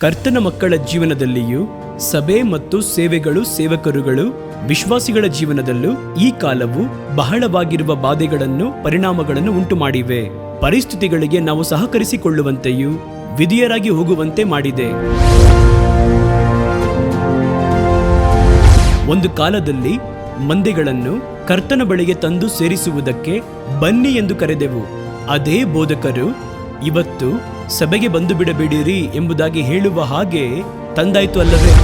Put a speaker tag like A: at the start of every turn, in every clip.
A: ಕರ್ತನ ಮಕ್ಕಳ ಜೀವನದಲ್ಲಿಯೂ ಸಭೆ ಮತ್ತು ಸೇವಕರುಗಳು ವಿಶ್ವಾಸಿಗಳ ಜೀವನದಲ್ಲೂ ಈ ಕಾಲವು ಬಹಳವಾಗಿರುವ ಬಾಧೆಗಳನ್ನು ಪರಿಣಾಮಗಳನ್ನು ಉಂಟು ಮಾಡಿವೆ. ಪರಿಸ್ಥಿತಿಗಳಿಗೆ ನಾವು ಸಹಕರಿಸಿಕೊಳ್ಳುವಂತೆಯೂ ವಿಧಿಯರಾಗಿ ಹೋಗುವಂತೆ ಮಾಡಿದೆ. ಒಂದು ಕಾಲದಲ್ಲಿ ಮಂದೆಗಳನ್ನು ಕರ್ತನ ಬಳಿಗೆ ತಂದು ಸೇರಿಸುವುದಕ್ಕೆ ಬನ್ನಿ ಎಂದು ಕರೆದೆವು. ಅದೇ ಬೋಧಕರು ಇವತ್ತು ಸಭೆಗೆ ಬಂದು ಬಿಡಬೇಡಿರಿ ಎಂಬುದಾಗಿ ಹೇಳುವ ಹಾಗೆ ತಂದಾಯ್ತು ಅಲ್ಲವೇ?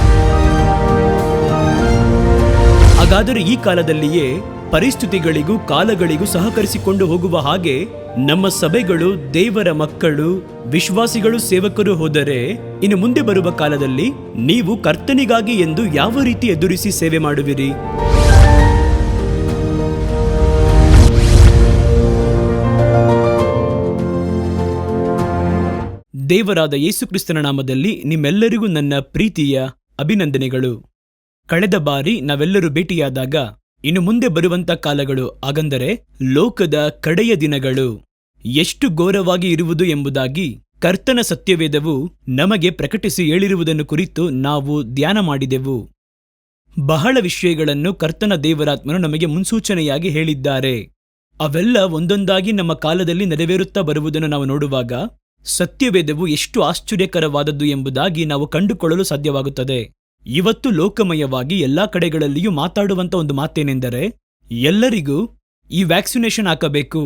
A: ಹಾಗಾದರೆ ಈ ಕಾಲದಲ್ಲಿಯೇ ಪರಿಸ್ಥಿತಿಗಳಿಗೂ ಕಾಲಗಳಿಗೂ ಸಹಕರಿಸಿಕೊಂಡು ಹೋಗುವ ಹಾಗೆ ನಮ್ಮ ಸಭೆಗಳು, ದೇವರ ಮಕ್ಕಳು, ವಿಶ್ವಾಸಿಗಳು, ಸೇವಕರು ಹೋದರೆ ಇನ್ನು ಮುಂದೆ ಬರುವ ಕಾಲದಲ್ಲಿ ನೀವು ಕರ್ತನಿಗಾಗಿ ಎಂದು ಯಾವ ರೀತಿ ಎದುರಿಸಿ ಸೇವೆ ಮಾಡುವಿರಿ? ದೇವರಾದ ಯೇಸು ಕ್ರಿಸ್ತನ ನಾಮದಲ್ಲಿ ನಿಮ್ಮೆಲ್ಲರಿಗೂ ನನ್ನ ಪ್ರೀತಿಯ ಅಭಿನಂದನೆಗಳು. ಕಳೆದ ಬಾರಿ ನಾವೆಲ್ಲರೂ ಭೇಟಿಯಾದಾಗ ಇನ್ನು ಮುಂದೆ ಬರುವಂತ ಕಾಲಗಳು, ಹಾಗಂದರೆ ಲೋಕದ ಕಡೆಯ ದಿನಗಳು ಎಷ್ಟು ಘೋರವಾಗಿ ಇರುವುದು ಎಂಬುದಾಗಿ ಕರ್ತನ ಸತ್ಯವೇದವು ನಮಗೆ ಪ್ರಕಟಿಸಿ ಹೇಳಿರುವುದನ್ನು ಕುರಿತು ನಾವು ಧ್ಯಾನ ಮಾಡಿದೆವು. ಬಹಳ ವಿಷಯಗಳನ್ನು ಕರ್ತನ ದೇವರಾತ್ಮನು ನಮಗೆ ಮುನ್ಸೂಚನೆಯಾಗಿ ಹೇಳಿದ್ದಾರೆ. ಅವೆಲ್ಲ ಒಂದೊಂದಾಗಿ ನಮ್ಮ ಕಾಲದಲ್ಲಿ ನೆರವೇರುತ್ತಾ ಬರುವುದನ್ನು ನಾವು ನೋಡುವಾಗ ಸತ್ಯವೇದವು ಎಷ್ಟು ಆಶ್ಚರ್ಯಕರವಾದದ್ದು ಎಂಬುದಾಗಿ ನಾವು ಕಂಡುಕೊಳ್ಳಲು ಸಾಧ್ಯವಾಗುತ್ತದೆ. ಇವತ್ತು ಲೋಕಮಯವಾಗಿ ಎಲ್ಲಾ ಕಡೆಗಳಲ್ಲಿಯೂ ಮಾತಾಡುವಂತ ಒಂದು ಮಾತೇನೆಂದರೆ, ಎಲ್ಲರಿಗೂ ಈ ವ್ಯಾಕ್ಸಿನೇಷನ್ ಹಾಕಬೇಕು.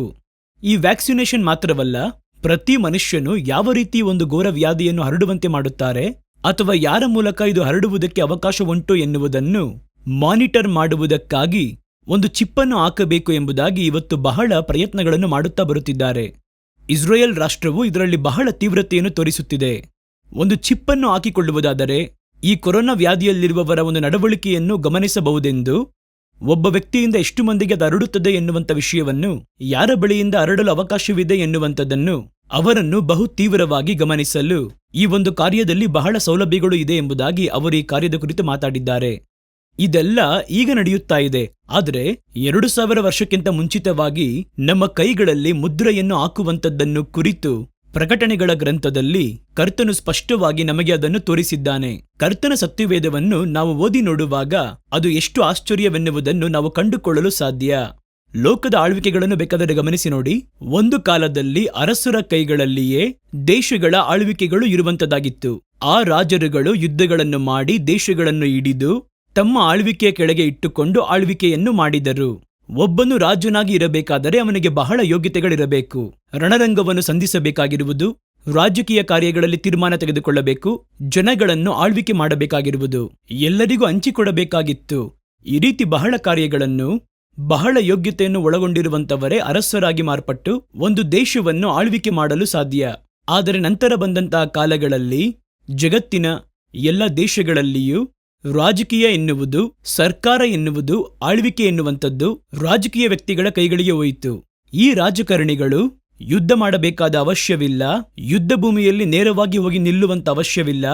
A: ಈ ವ್ಯಾಕ್ಸಿನೇಷನ್ ಮಾತ್ರವಲ್ಲ, ಪ್ರತಿ ಮನುಷ್ಯನು ಯಾವ ರೀತಿ ಒಂದು ಘೋರ ವ್ಯಾಧಿಯನ್ನು ಹರಡುವಂತೆ ಮಾಡುತ್ತಾರೆ ಅಥವಾ ಯಾರ ಮೂಲಕ ಇದು ಹರಡುವುದಕ್ಕೆ ಅವಕಾಶ ಉಂಟು ಎನ್ನುವುದನ್ನು ಮಾನಿಟರ್ ಮಾಡುವುದಕ್ಕಾಗಿ ಒಂದು ಚಿಪ್ಪನ್ನು ಹಾಕಬೇಕು ಎಂಬುದಾಗಿ ಇವತ್ತು ಬಹಳ ಪ್ರಯತ್ನಗಳನ್ನು ಮಾಡುತ್ತಾ ಬರುತ್ತಿದ್ದಾರೆ. ಇಸ್ರೇಲ್ ರಾಷ್ಟ್ರವು ಇದರಲ್ಲಿ ಬಹಳ ತೀವ್ರತೆಯನ್ನು ತೋರಿಸುತ್ತಿದೆ. ಒಂದು ಚಿಪ್ಪನ್ನು ಹಾಕಿಕೊಳ್ಳುವುದಾದರೆ ಈ ಕೊರೋನಾ ವ್ಯಾಧಿಯಲ್ಲಿರುವವರ ಒಂದು ನಡವಳಿಕೆಯನ್ನು ಗಮನಿಸಬಹುದೆಂದು, ಒಬ್ಬ ವ್ಯಕ್ತಿಯಿಂದ ಎಷ್ಟು ಮಂದಿಗೆ ಅದು ಹರಡುತ್ತದೆ ಎನ್ನುವಂಥ ವಿಷಯವನ್ನು, ಯಾರ ಬಳಿಯಿಂದ ಹರಡಲು ಅವಕಾಶವಿದೆ ಎನ್ನುವಂಥದ್ದನ್ನು ಅವರನ್ನು ಬಹು ತೀವ್ರವಾಗಿ ಗಮನಿಸಲು ಈ ಒಂದು ಕಾರ್ಯದಲ್ಲಿ ಬಹಳ ಸೌಲಭ್ಯಗಳು ಇದೆ ಎಂಬುದಾಗಿ ಅವರು ಈ ಕಾರ್ಯದ ಕುರಿತು ಮಾತಾಡಿದ್ದಾರೆ. ಇದೆಲ್ಲ ಈಗ ನಡೆಯುತ್ತಾ ಇದೆ. ಆದರೆ 2000 ವರ್ಷಕ್ಕಿಂತ ಮುಂಚಿತವಾಗಿ ನಮ್ಮ ಕೈಗಳಲ್ಲಿ ಮುದ್ರೆಯನ್ನು ಹಾಕುವಂಥದ್ದನ್ನು ಕುರಿತು ಪ್ರಕಟಣೆಗಳ ಗ್ರಂಥದಲ್ಲಿ ಕರ್ತನು ಸ್ಪಷ್ಟವಾಗಿ ನಮಗೆ ಅದನ್ನು ತೋರಿಸಿದ್ದಾನೆ. ಕರ್ತನ ಸತ್ಯವೇದವನ್ನು ನಾವು ಓದಿ ನೋಡುವಾಗ ಅದು ಎಷ್ಟು ಆಶ್ಚರ್ಯವೆನ್ನುವುದನ್ನು ನಾವು ಕಂಡುಕೊಳ್ಳಲು ಸಾಧ್ಯ. ಲೋಕದ ಆಳ್ವಿಕೆಗಳನ್ನು ಬೇಕಾದರೆ ಗಮನಿಸಿ ನೋಡಿ. ಒಂದು ಕಾಲದಲ್ಲಿ ಅರಸರ ಕೈಗಳಲ್ಲಿಯೇ ದೇಶಗಳ ಆಳ್ವಿಕೆಗಳು ಇರುವಂತದ್ದಾಗಿತ್ತು. ಆ ರಾಜರುಗಳು ಯುದ್ಧಗಳನ್ನು ಮಾಡಿ ದೇಶಗಳನ್ನು ಹಿಡಿದು ತಮ್ಮ ಆಳ್ವಿಕೆಯ ಕೆಳಗೆ ಇಟ್ಟುಕೊಂಡು ಆಳ್ವಿಕೆಯನ್ನು ಮಾಡಿದರು. ಒಬ್ಬನು ರಾಜನಾಗಿ ಇರಬೇಕಾದರೆ ಅವನಿಗೆ ಬಹಳ ಯೋಗ್ಯತೆಗಳಿರಬೇಕು. ರಣರಂಗವನ್ನು ಸಂಧಿಸಬೇಕಾಗಿರುವುದು, ರಾಜಕೀಯ ಕಾರ್ಯಗಳಲ್ಲಿ ತೀರ್ಮಾನ ತೆಗೆದುಕೊಳ್ಳಬೇಕು, ಜನಗಳನ್ನು ಆಳ್ವಿಕೆ ಮಾಡಬೇಕಾಗಿರುವುದು, ಎಲ್ಲರಿಗೂ ಹಂಚಿಕೊಡಬೇಕಾಗಿತ್ತು. ಈ ರೀತಿ ಬಹಳ ಕಾರ್ಯಗಳನ್ನು, ಬಹಳ ಯೋಗ್ಯತೆಯನ್ನು ಒಳಗೊಂಡಿರುವಂತವರೇ ಅರಸರಾಗಿ ಮಾರ್ಪಟ್ಟು ಒಂದು ದೇಶವನ್ನು ಆಳ್ವಿಕೆ ಮಾಡಲು ಸಾಧ್ಯ. ಆದರೆ ನಂತರ ಬಂದಂತಹ ಕಾಲಗಳಲ್ಲಿ ಜಗತ್ತಿನ ಎಲ್ಲ ದೇಶಗಳಲ್ಲಿಯೂ ರಾಜಕೀಯ ಎನ್ನುವುದು, ಸರ್ಕಾರ ಎನ್ನುವುದು, ಆಳ್ವಿಕೆ ಎನ್ನುವಂಥದ್ದು ರಾಜಕೀಯ ವ್ಯಕ್ತಿಗಳ ಕೈಗಳಿಗೆ ಹೋಯಿತು. ಈ ರಾಜಕಾರಣಿಗಳು ಯುದ್ಧ ಮಾಡಬೇಕಾದ ಅವಶ್ಯವಿಲ್ಲ, ಯುದ್ಧ ಭೂಮಿಯಲ್ಲಿ ನೇರವಾಗಿ ಹೋಗಿ ನಿಲ್ಲುವಂತ ಅವಶ್ಯವಿಲ್ಲ.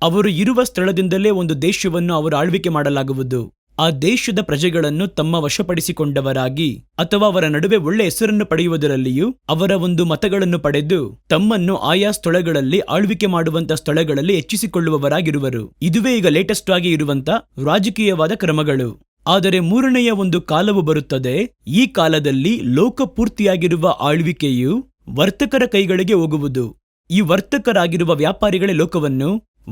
A: ಅವರು ಇರುವ ಸ್ಥಳದಿಂದಲೇ ಒಂದು ದೇಶವನ್ನು ಅವರು ಆಳ್ವಿಕೆ ಮಾಡಲಾಗುವುದು. ಆ ದೇಶದ ಪ್ರಜೆಗಳನ್ನು ತಮ್ಮ ವಶಪಡಿಸಿಕೊಂಡವರಾಗಿ ಅಥವಾ ಅವರ ನಡುವೆ ಒಳ್ಳೆ ಹೆಸರನ್ನು ಪಡೆಯುವುದರಲ್ಲಿಯೂ ಅವರ ಒಂದು ಮತಗಳನ್ನು ಪಡೆದು ತಮ್ಮನ್ನು ಆಯಾ ಸ್ಥಳಗಳಲ್ಲಿ ಆಳ್ವಿಕೆ ಮಾಡುವಂತ ಸ್ಥಳಗಳಲ್ಲಿ ಹೆಚ್ಚಿಸಿಕೊಳ್ಳುವವರಾಗಿರುವರು. ಇದುವೇ ಈಗ ಲೇಟೆಸ್ಟ್ ಆಗಿ ಇರುವಂತ ರಾಜಕೀಯವಾದ ಕ್ರಮಗಳು. ಆದರೆ ಮೂರನೆಯ ಒಂದು ಕಾಲವು ಬರುತ್ತದೆ. ಈ ಕಾಲದಲ್ಲಿ ಲೋಕಪೂರ್ತಿಯಾಗಿರುವ ಆಳ್ವಿಕೆಯು ವರ್ತಕರ ಕೈಗಳಿಗೆ ಹೋಗುವುದು. ಈ ವರ್ತಕರಾಗಿರುವ ವ್ಯಾಪಾರಿಗಳೇ ಲೋಕವನ್ನು,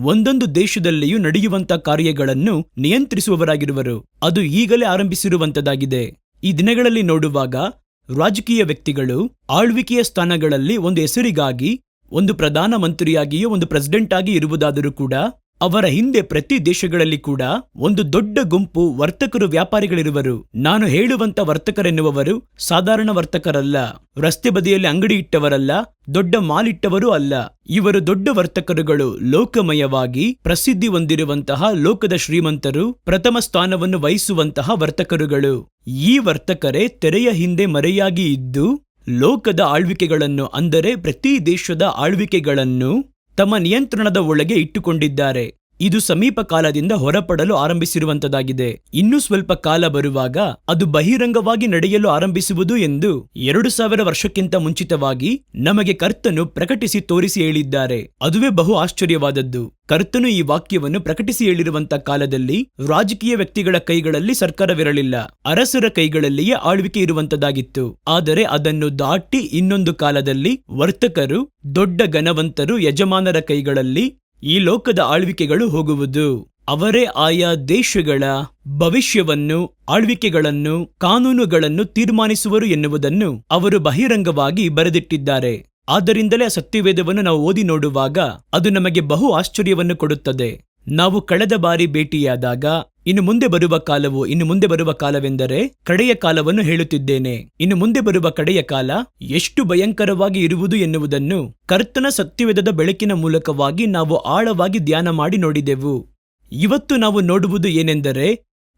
A: ಒಂದೊಂದು ದೇಶದಲ್ಲಿಯೂ ನಡೆಯುವಂತ ಕಾರ್ಯಗಳನ್ನು ನಿಯಂತ್ರಿಸುವವರಾಗಿರುವರು. ಅದು ಈಗಲೇ ಆರಂಭಿಸಿರುವಂತದ್ದಾಗಿದೆ. ಈ ದಿನಗಳಲ್ಲಿ ನೋಡುವಾಗ ರಾಜಕೀಯ ವ್ಯಕ್ತಿಗಳು ಆಳ್ವಿಕೆಯ ಸ್ಥಾನಗಳಲ್ಲಿ ಒಂದು ಹೆಸರಿಗಾಗಿ ಒಂದು ಪ್ರಧಾನ ಮಂತ್ರಿಯಾಗಿಯೋ ಒಂದು ಪ್ರೆಸಿಡೆಂಟ್ ಆಗಿ ಇರುವುದಾದರೂ ಕೂಡ ಅವರ ಹಿಂದೆ ಪ್ರತಿ ದೇಶಗಳಲ್ಲಿ ಕೂಡ ಒಂದು ದೊಡ್ಡ ಗುಂಪು ವರ್ತಕರು, ವ್ಯಾಪಾರಿಗಳಿರುವರು. ನಾನು ಹೇಳುವಂತ ವರ್ತಕರೆನ್ನುವವರು ಸಾಧಾರಣ ವರ್ತಕರಲ್ಲ, ರಸ್ತೆ ಬದಿಯಲ್ಲಿ ಅಂಗಡಿ ಇಟ್ಟವರಲ್ಲ, ದೊಡ್ಡ ಮಾಲ್ ಇಟ್ಟವರೂ ಅಲ್ಲ. ಇವರು ದೊಡ್ಡ ವರ್ತಕರುಗಳು, ಲೋಕಮಯವಾಗಿ ಪ್ರಸಿದ್ಧಿ ಹೊಂದಿರುವಂತಹ ಲೋಕದ ಶ್ರೀಮಂತರು, ಪ್ರಥಮ ಸ್ಥಾನವನ್ನು ವಹಿಸುವಂತಹ ವರ್ತಕರುಗಳು. ಈ ವರ್ತಕರೇ ತೆರೆಯ ಹಿಂದೆ ಮರೆಯಾಗಿ ಇದ್ದು ಲೋಕದ ಆಳ್ವಿಕೆಗಳನ್ನು, ಅಂದರೆ ಪ್ರತಿ ದೇಶದ ಆಳ್ವಿಕೆಗಳನ್ನು ತಮ್ಮ ನಿಯಂತ್ರಣದ ಒಳಗೆ ಇಟ್ಟುಕೊಂಡಿದ್ದಾರೆ. ಇದು ಸಮೀಪ ಕಾಲದಿಂದ ಹೊರಪಡಲು ಆರಂಭಿಸಿರುವಂತದಾಗಿದೆ. ಇನ್ನೂ ಸ್ವಲ್ಪ ಕಾಲ ಬರುವಾಗ ಅದು ಬಹಿರಂಗವಾಗಿ ನಡೆಯಲು ಆರಂಭಿಸುವುದು ಎಂದು 2000 ವರ್ಷಕ್ಕಿಂತ ಮುಂಚಿತವಾಗಿ ನಮಗೆ ಕರ್ತನು ಪ್ರಕಟಿಸಿ ತೋರಿಸಿ ಹೇಳಿದ್ದಾರೆ. ಅದುವೇ ಬಹು ಆಶ್ಚರ್ಯವಾದದ್ದು. ಕರ್ತನು ಈ ವಾಕ್ಯವನ್ನು ಪ್ರಕಟಿಸಿ ಹೇಳಿರುವಂತ ಕಾಲದಲ್ಲಿ ರಾಜಕೀಯ ವ್ಯಕ್ತಿಗಳ ಕೈಗಳಲ್ಲಿ ಸರ್ಕಾರವಿರಲಿಲ್ಲ, ಅರಸರ ಕೈಗಳಲ್ಲಿಯೇ ಆಳ್ವಿಕೆ ಇರುವಂತದ್ದಾಗಿತ್ತು. ಆದರೆ ಅದನ್ನು ದಾಟಿ ಇನ್ನೊಂದು ಕಾಲದಲ್ಲಿ ವರ್ತಕರು, ದೊಡ್ಡ ಘನವಂತರು, ಯಜಮಾನರ ಕೈಗಳಲ್ಲಿ ಈ ಲೋಕದ ಆಳ್ವಿಕೆಗಳು ಹೋಗುವುದು. ಅವರೇ ಆಯಾ ದೇಶಗಳ ಭವಿಷ್ಯವನ್ನು, ಆಳ್ವಿಕೆಗಳನ್ನು, ಕಾನೂನುಗಳನ್ನು ತೀರ್ಮಾನಿಸುವರು ಎನ್ನುವುದನ್ನು ಅವರು ಬಹಿರಂಗವಾಗಿ ಬರೆದಿಟ್ಟಿದ್ದಾರೆ. ಆದ್ದರಿಂದಲೇ ಆ ಸತ್ಯವೇದವನ್ನು ನಾವು ಓದಿ ನೋಡುವಾಗ ಅದು ನಮಗೆ ಬಹು ಆಶ್ಚರ್ಯವನ್ನು ಕೊಡುತ್ತದೆ. ನಾವು ಕಳೆದ ಬಾರಿ ಭೇಟಿಯಾದಾಗ ಇನ್ನು ಮುಂದೆ ಬರುವ ಕಾಲವೆಂದರೆ ಕಡೆಯ ಕಾಲವನ್ನು ಹೇಳುತ್ತಿದ್ದೇನೆ. ಇನ್ನು ಮುಂದೆ ಬರುವ ಕಡೆಯ ಕಾಲ ಎಷ್ಟು ಭಯಂಕರವಾಗಿ ಇರುವುದು ಎನ್ನುವುದನ್ನು ಕರ್ತನ ಸತ್ಯವೇದದ ಬೆಳಕಿನ ಮೂಲಕವಾಗಿ ನಾವು ಆಳವಾಗಿ ಧ್ಯಾನ ಮಾಡಿ ನೋಡಿದೆವು. ಇವತ್ತು ನಾವು ನೋಡುವುದು ಏನೆಂದರೆ,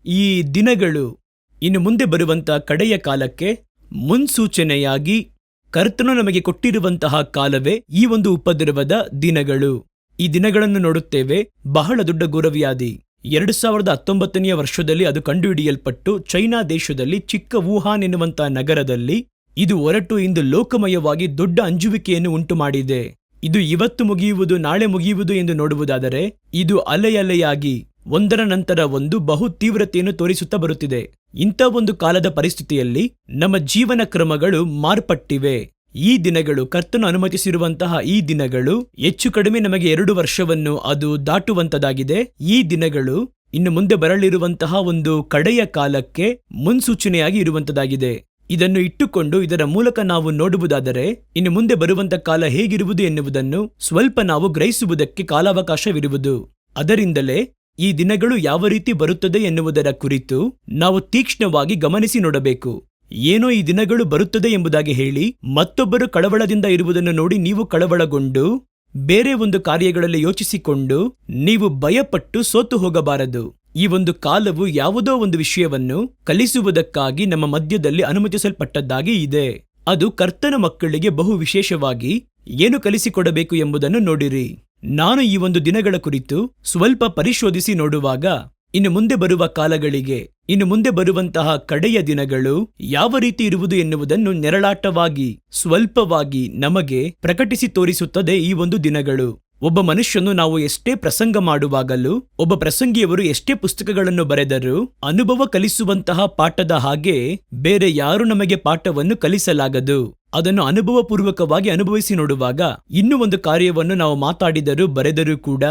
A: ಈ ದಿನಗಳು ಇನ್ನು ಮುಂದೆ ಬರುವಂತಹ ಕಡೆಯ ಕಾಲಕ್ಕೆ ಮುನ್ಸೂಚನೆಯಾಗಿ ಕರ್ತನು ನಮಗೆ ಕೊಟ್ಟಿರುವಂತಹ ಕಾಲವೇ ಈ ಒಂದು ಉಪದ್ರವದ ದಿನಗಳು. ಈ ದಿನಗಳನ್ನು ನೋಡುತ್ತೇವೆ. ಬಹಳ ದೊಡ್ಡ ಘೋರವ್ಯಾಧಿ 2019ನೇ ವರ್ಷದಲ್ಲಿ ಅದು ಕಂಡುಹಿಡಿಯಲ್ಪಟ್ಟು ಚೈನಾ ದೇಶದಲ್ಲಿ ಚಿಕ್ಕ ವುಹಾನ್ ಎನ್ನುವಂತಹ ನಗರದಲ್ಲಿ ಇದು ಹೊರಟು ಇಂದು ಲೋಕಮಯವಾಗಿ ದೊಡ್ಡ ಅಂಜುವಿಕೆಯನ್ನು ಉಂಟು ಮಾಡಿದೆ. ಇದು ಇವತ್ತು ಮುಗಿಯುವುದು, ನಾಳೆ ಮುಗಿಯುವುದು ಎಂದು ನೋಡುವುದಾದರೆ ಇದು ಅಲೆಯಾಗಿ ಒಂದರ ನಂತರ ಒಂದು ಬಹು ತೀವ್ರತೆಯನ್ನು ತೋರಿಸುತ್ತಾ ಬರುತ್ತಿದೆ. ಇಂಥ ಒಂದು ಕಾಲದ ಪರಿಸ್ಥಿತಿಯಲ್ಲಿ ನಮ್ಮ ಜೀವನ ಕ್ರಮಗಳು ಮಾರ್ಪಟ್ಟಿವೆ. ಈ ದಿನಗಳು, ಕರ್ತನು ಅನುಮತಿಸಿರುವಂತಹ ಈ ದಿನಗಳು ಹೆಚ್ಚು ಕಡಿಮೆ ನಮಗೆ 2 ವರ್ಷವನ್ನು ಅದು ದಾಟುವಂತದಾಗಿದೆ. ಈ ದಿನಗಳು ಇನ್ನು ಮುಂದೆ ಬರಲಿರುವಂತಹ ಒಂದು ಕಡೆಯ ಕಾಲಕ್ಕೆ ಮುನ್ಸೂಚನೆಯಾಗಿ ಇರುವಂತದಾಗಿದೆ. ಇದನ್ನು ಇಟ್ಟುಕೊಂಡು ಇದರ ಮೂಲಕ ನಾವು ನೋಡುವುದಾದರೆ ಇನ್ನು ಮುಂದೆ ಬರುವಂತಹ ಕಾಲ ಹೇಗಿರುವುದು ಎನ್ನುವುದನ್ನು ಸ್ವಲ್ಪ ನಾವು ಗ್ರಹಿಸುವುದಕ್ಕೆ ಕಾಲಾವಕಾಶವಿರುವುದು. ಅದರಿಂದಲೇ ಈ ದಿನಗಳು ಯಾವ ರೀತಿ ಬರುತ್ತದೆ ಎನ್ನುವುದರ ಕುರಿತು ನಾವು ತೀಕ್ಷ್ಣವಾಗಿ ಗಮನಿಸಿ ನೋಡಬೇಕು. ಏನೋ ಈ ದಿನಗಳು ಬರುತ್ತದೆ ಎಂಬುದಾಗಿ ಹೇಳಿ ಮತ್ತೊಬ್ಬರು ಕಳವಳದಿಂದ ಇರುವುದನ್ನು ನೋಡಿ ನೀವು ಕಳವಳಗೊಂಡು ಬೇರೆ ಒಂದು ಕಾರ್ಯಗಳಲ್ಲಿ ಯೋಚಿಸಿಕೊಂಡು ನೀವು ಭಯಪಟ್ಟು ಸೋತು ಹೋಗಬಾರದು. ಈ ಒಂದು ಕಾಲವು ಯಾವುದೋ ಒಂದು ವಿಷಯವನ್ನು ಕಲಿಸುವುದಕ್ಕಾಗಿ ನಮ್ಮ ಮಧ್ಯದಲ್ಲಿ ಅನುಮತಿಸಲ್ಪಟ್ಟದ್ದಾಗಿ ಇದೆ. ಅದು ಕರ್ತನ ಮಕ್ಕಳಿಗೆ ಬಹು ವಿಶೇಷವಾಗಿ ಏನು ಕಲಿಸಿಕೊಡಬೇಕು ಎಂಬುದನ್ನು ನೋಡಿರಿ. ನಾನು ಈ ಒಂದು ದಿನಗಳ ಕುರಿತು ಸ್ವಲ್ಪ ಪರಿಶೋಧಿಸಿ ನೋಡುವಾಗ ಇನ್ನು ಮುಂದೆ ಬರುವ ಕಾಲಗಳಿಗೆ, ಇನ್ನು ಮುಂದೆ ಬರುವಂತಹ ಕಡೆಯ ದಿನಗಳು ಯಾವ ರೀತಿ ಇರುವುದು ಎನ್ನುವುದನ್ನು ನೆರಳಾಟವಾಗಿ ಸ್ವಲ್ಪವಾಗಿ ನಮಗೆ ಪ್ರಕಟಿಸಿ ತೋರಿಸುತ್ತದೆ ಈ ಒಂದು ದಿನಗಳು. ಒಬ್ಬ ಮನುಷ್ಯನು ನಾವು ಎಷ್ಟೇ ಪ್ರಸಂಗ ಮಾಡುವಾಗಲೂ, ಒಬ್ಬ ಪ್ರಸಂಗಿಯವರು ಎಷ್ಟೇ ಪುಸ್ತಕಗಳನ್ನು ಬರೆದರೂ ಅನುಭವ ಕಲಿಸುವಂತಹ ಪಾಠದ ಹಾಗೆ ಬೇರೆ ಯಾರು ನಮಗೆ ಪಾಠವನ್ನು ಕಲಿಸಲಾಗದು. ಅದನ್ನು ಅನುಭವಪೂರ್ವಕವಾಗಿ ಅನುಭವಿಸಿ ನೋಡುವಾಗ ಇನ್ನೂ ಒಂದು ಕಾರ್ಯವನ್ನು ನಾವು ಮಾತಾಡಿದರೂ ಬರೆದರೂ ಕೂಡ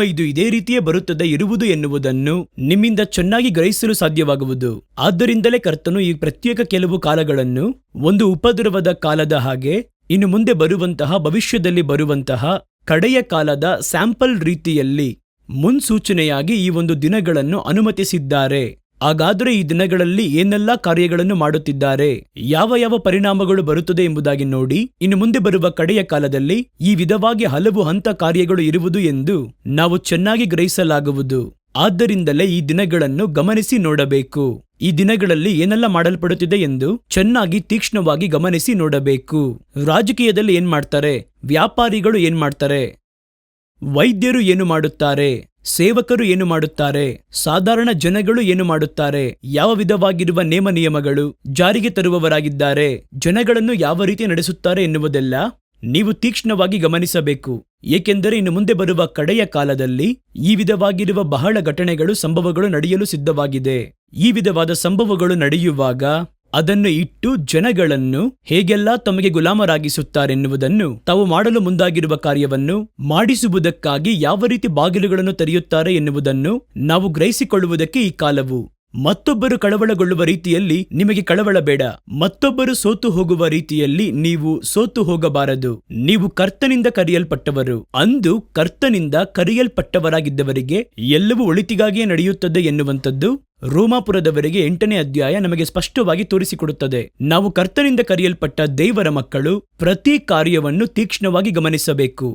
A: ಇದು ಇದೇ ರೀತಿಯೇ ಬರುತ್ತದೆ ಇರುವುದು ಎನ್ನುವುದನ್ನು ನಿಮ್ಮಿಂದ ಚೆನ್ನಾಗಿ ಗ್ರಹಿಸಲು ಸಾಧ್ಯವಾಗುವುದು. ಆದ್ದರಿಂದಲೇ ಕರ್ತನು ಈ ಪ್ರತ್ಯೇಕ ಕೆಲವು ಕಾಲಗಳನ್ನು ಒಂದು ಉಪದ್ರವದ ಕಾಲದ ಹಾಗೆ, ಇನ್ನು ಮುಂದೆ ಬರುವಂತಹ ಭವಿಷ್ಯದಲ್ಲಿ ಬರುವಂತಹ ಕಡೆಯ ಕಾಲದ ಸ್ಯಾಂಪಲ್ ರೀತಿಯಲ್ಲಿ ಮುನ್ಸೂಚನೆಯಾಗಿ ಈ ಒಂದು ದಿನಗಳನ್ನು ಅನುಮತಿಸಿದ್ದಾರೆ. ಹಾಗಾದರೆ ಈ ದಿನಗಳಲ್ಲಿ ಏನೆಲ್ಲ ಕಾರ್ಯಗಳನ್ನು ಮಾಡುತ್ತಿದ್ದಾರೆ, ಯಾವ ಪರಿಣಾಮಗಳು ಬರುತ್ತದೆ ಎಂಬುದಾಗಿ ನೋಡಿ ಇನ್ನು ಮುಂದೆ ಬರುವ ಕಡೆಯ ಕಾಲದಲ್ಲಿ ಈ ವಿಧವಾಗಿ ಹಲವು ಹಂತ ಕಾರ್ಯಗಳು ಇರುವುದು ಎಂದು ನಾವು ಚೆನ್ನಾಗಿ ಗ್ರಹಿಸಲಾಗುವುದು. ಆದ್ದರಿಂದಲೇ ಈ ದಿನಗಳನ್ನು ಗಮನಿಸಿ ನೋಡಬೇಕು. ಈ ದಿನಗಳಲ್ಲಿ ಏನೆಲ್ಲ ಮಾಡಲ್ಪಡುತ್ತಿದೆ ಎಂದು ಚೆನ್ನಾಗಿ ತೀಕ್ಷ್ಣವಾಗಿ ಗಮನಿಸಿ ನೋಡಬೇಕು. ರಾಜಕೀಯದಲ್ಲಿ ಏನ್ ಮಾಡ್ತಾರೆ, ವ್ಯಾಪಾರಿಗಳು ಏನ್ ಮಾಡ್ತಾರೆ, ವೈದ್ಯರು ಏನು ಮಾಡುತ್ತಾರೆ, ಸೇವಕರು ಏನು ಮಾಡುತ್ತಾರೆ, ಸಾಧಾರಣ ಜನಗಳು ಏನು ಮಾಡುತ್ತಾರೆ, ಯಾವ ವಿಧವಾಗಿರುವ ನೇಮ ನಿಯಮಗಳು ಜಾರಿಗೆ ತರುವವರಾಗಿದ್ದಾರೆ, ಜನಗಳನ್ನು ಯಾವ ರೀತಿ ನಡೆಸುತ್ತಾರೆ ಎನ್ನುವುದೆಲ್ಲ ನೀವು ತೀಕ್ಷ್ಣವಾಗಿ ಗಮನಿಸಬೇಕು. ಏಕೆಂದರೆ ಇನ್ನು ಮುಂದೆ ಬರುವ ಕಡೆಯ ಕಾಲದಲ್ಲಿ ಈ ವಿಧವಾಗಿರುವ ಬಹಳ ಘಟನೆಗಳು, ಸಂಭವಗಳು ನಡೆಯಲು ಸಿದ್ಧವಾಗಿದೆ. ಈ ವಿಧವಾದ ಸಂಭವಗಳು ನಡೆಯುವಾಗ ಅದನ್ನು ಇಟ್ಟು ಜನಗಳನ್ನು ಹೇಗೆಲ್ಲ ತಮಗೆ ಗುಲಾಮರಾಗಿಸುತ್ತಾರೆನ್ನುವುದನ್ನು, ತಾವು ಮಾಡಲು ಮುಂದಾಗಿರುವ ಕಾರ್ಯವನ್ನು ಮಾಡಿಸುವುದಕ್ಕಾಗಿ ಯಾವ ರೀತಿ ಬಾಗಿಲುಗಳನ್ನು ತೆರೆಯುತ್ತಾರೆ ಎನ್ನುವುದನ್ನು ನಾವು ಗ್ರಹಿಸಿಕೊಳ್ಳುವುದಕ್ಕೆ ಈ ಕಾಲವು. ಮತ್ತೊಬ್ಬರು ಕಳವಳಗೊಳ್ಳುವ ರೀತಿಯಲ್ಲಿ ನಿಮಗೆ ಕಳವಳ ಬೇಡ. ಮತ್ತೊಬ್ಬರು ಸೋತು ಹೋಗುವ ರೀತಿಯಲ್ಲಿ ನೀವು ಸೋತು ಹೋಗಬಾರದು. ನೀವು ಕರ್ತನಿಂದ ಕರೆಯಲ್ಪಟ್ಟವರು. ಅಂದು ಕರ್ತನಿಂದ ಕರೆಯಲ್ಪಟ್ಟವರಾಗಿದ್ದವರಿಗೆ ಎಲ್ಲವೂ ಒಳಿತಿಗಾಗಿಯೇ ನಡೆಯುತ್ತದೆ ಎನ್ನುವಂಥದ್ದು ರೋಮಾಪುರದವರಿಗೆ 8ನೇ ಅಧ್ಯಾಯ ನಮಗೆ ಸ್ಪಷ್ಟವಾಗಿ ತೋರಿಸಿಕೊಡುತ್ತದೆ. ನಾವು ಕರ್ತನಿಂದ ಕರೆಯಲ್ಪಟ್ಟ ದೇವರ ಮಕ್ಕಳು ಪ್ರತಿ ಕಾರ್ಯವನ್ನು ತೀಕ್ಷ್ಣವಾಗಿ ಗಮನಿಸಬೇಕು.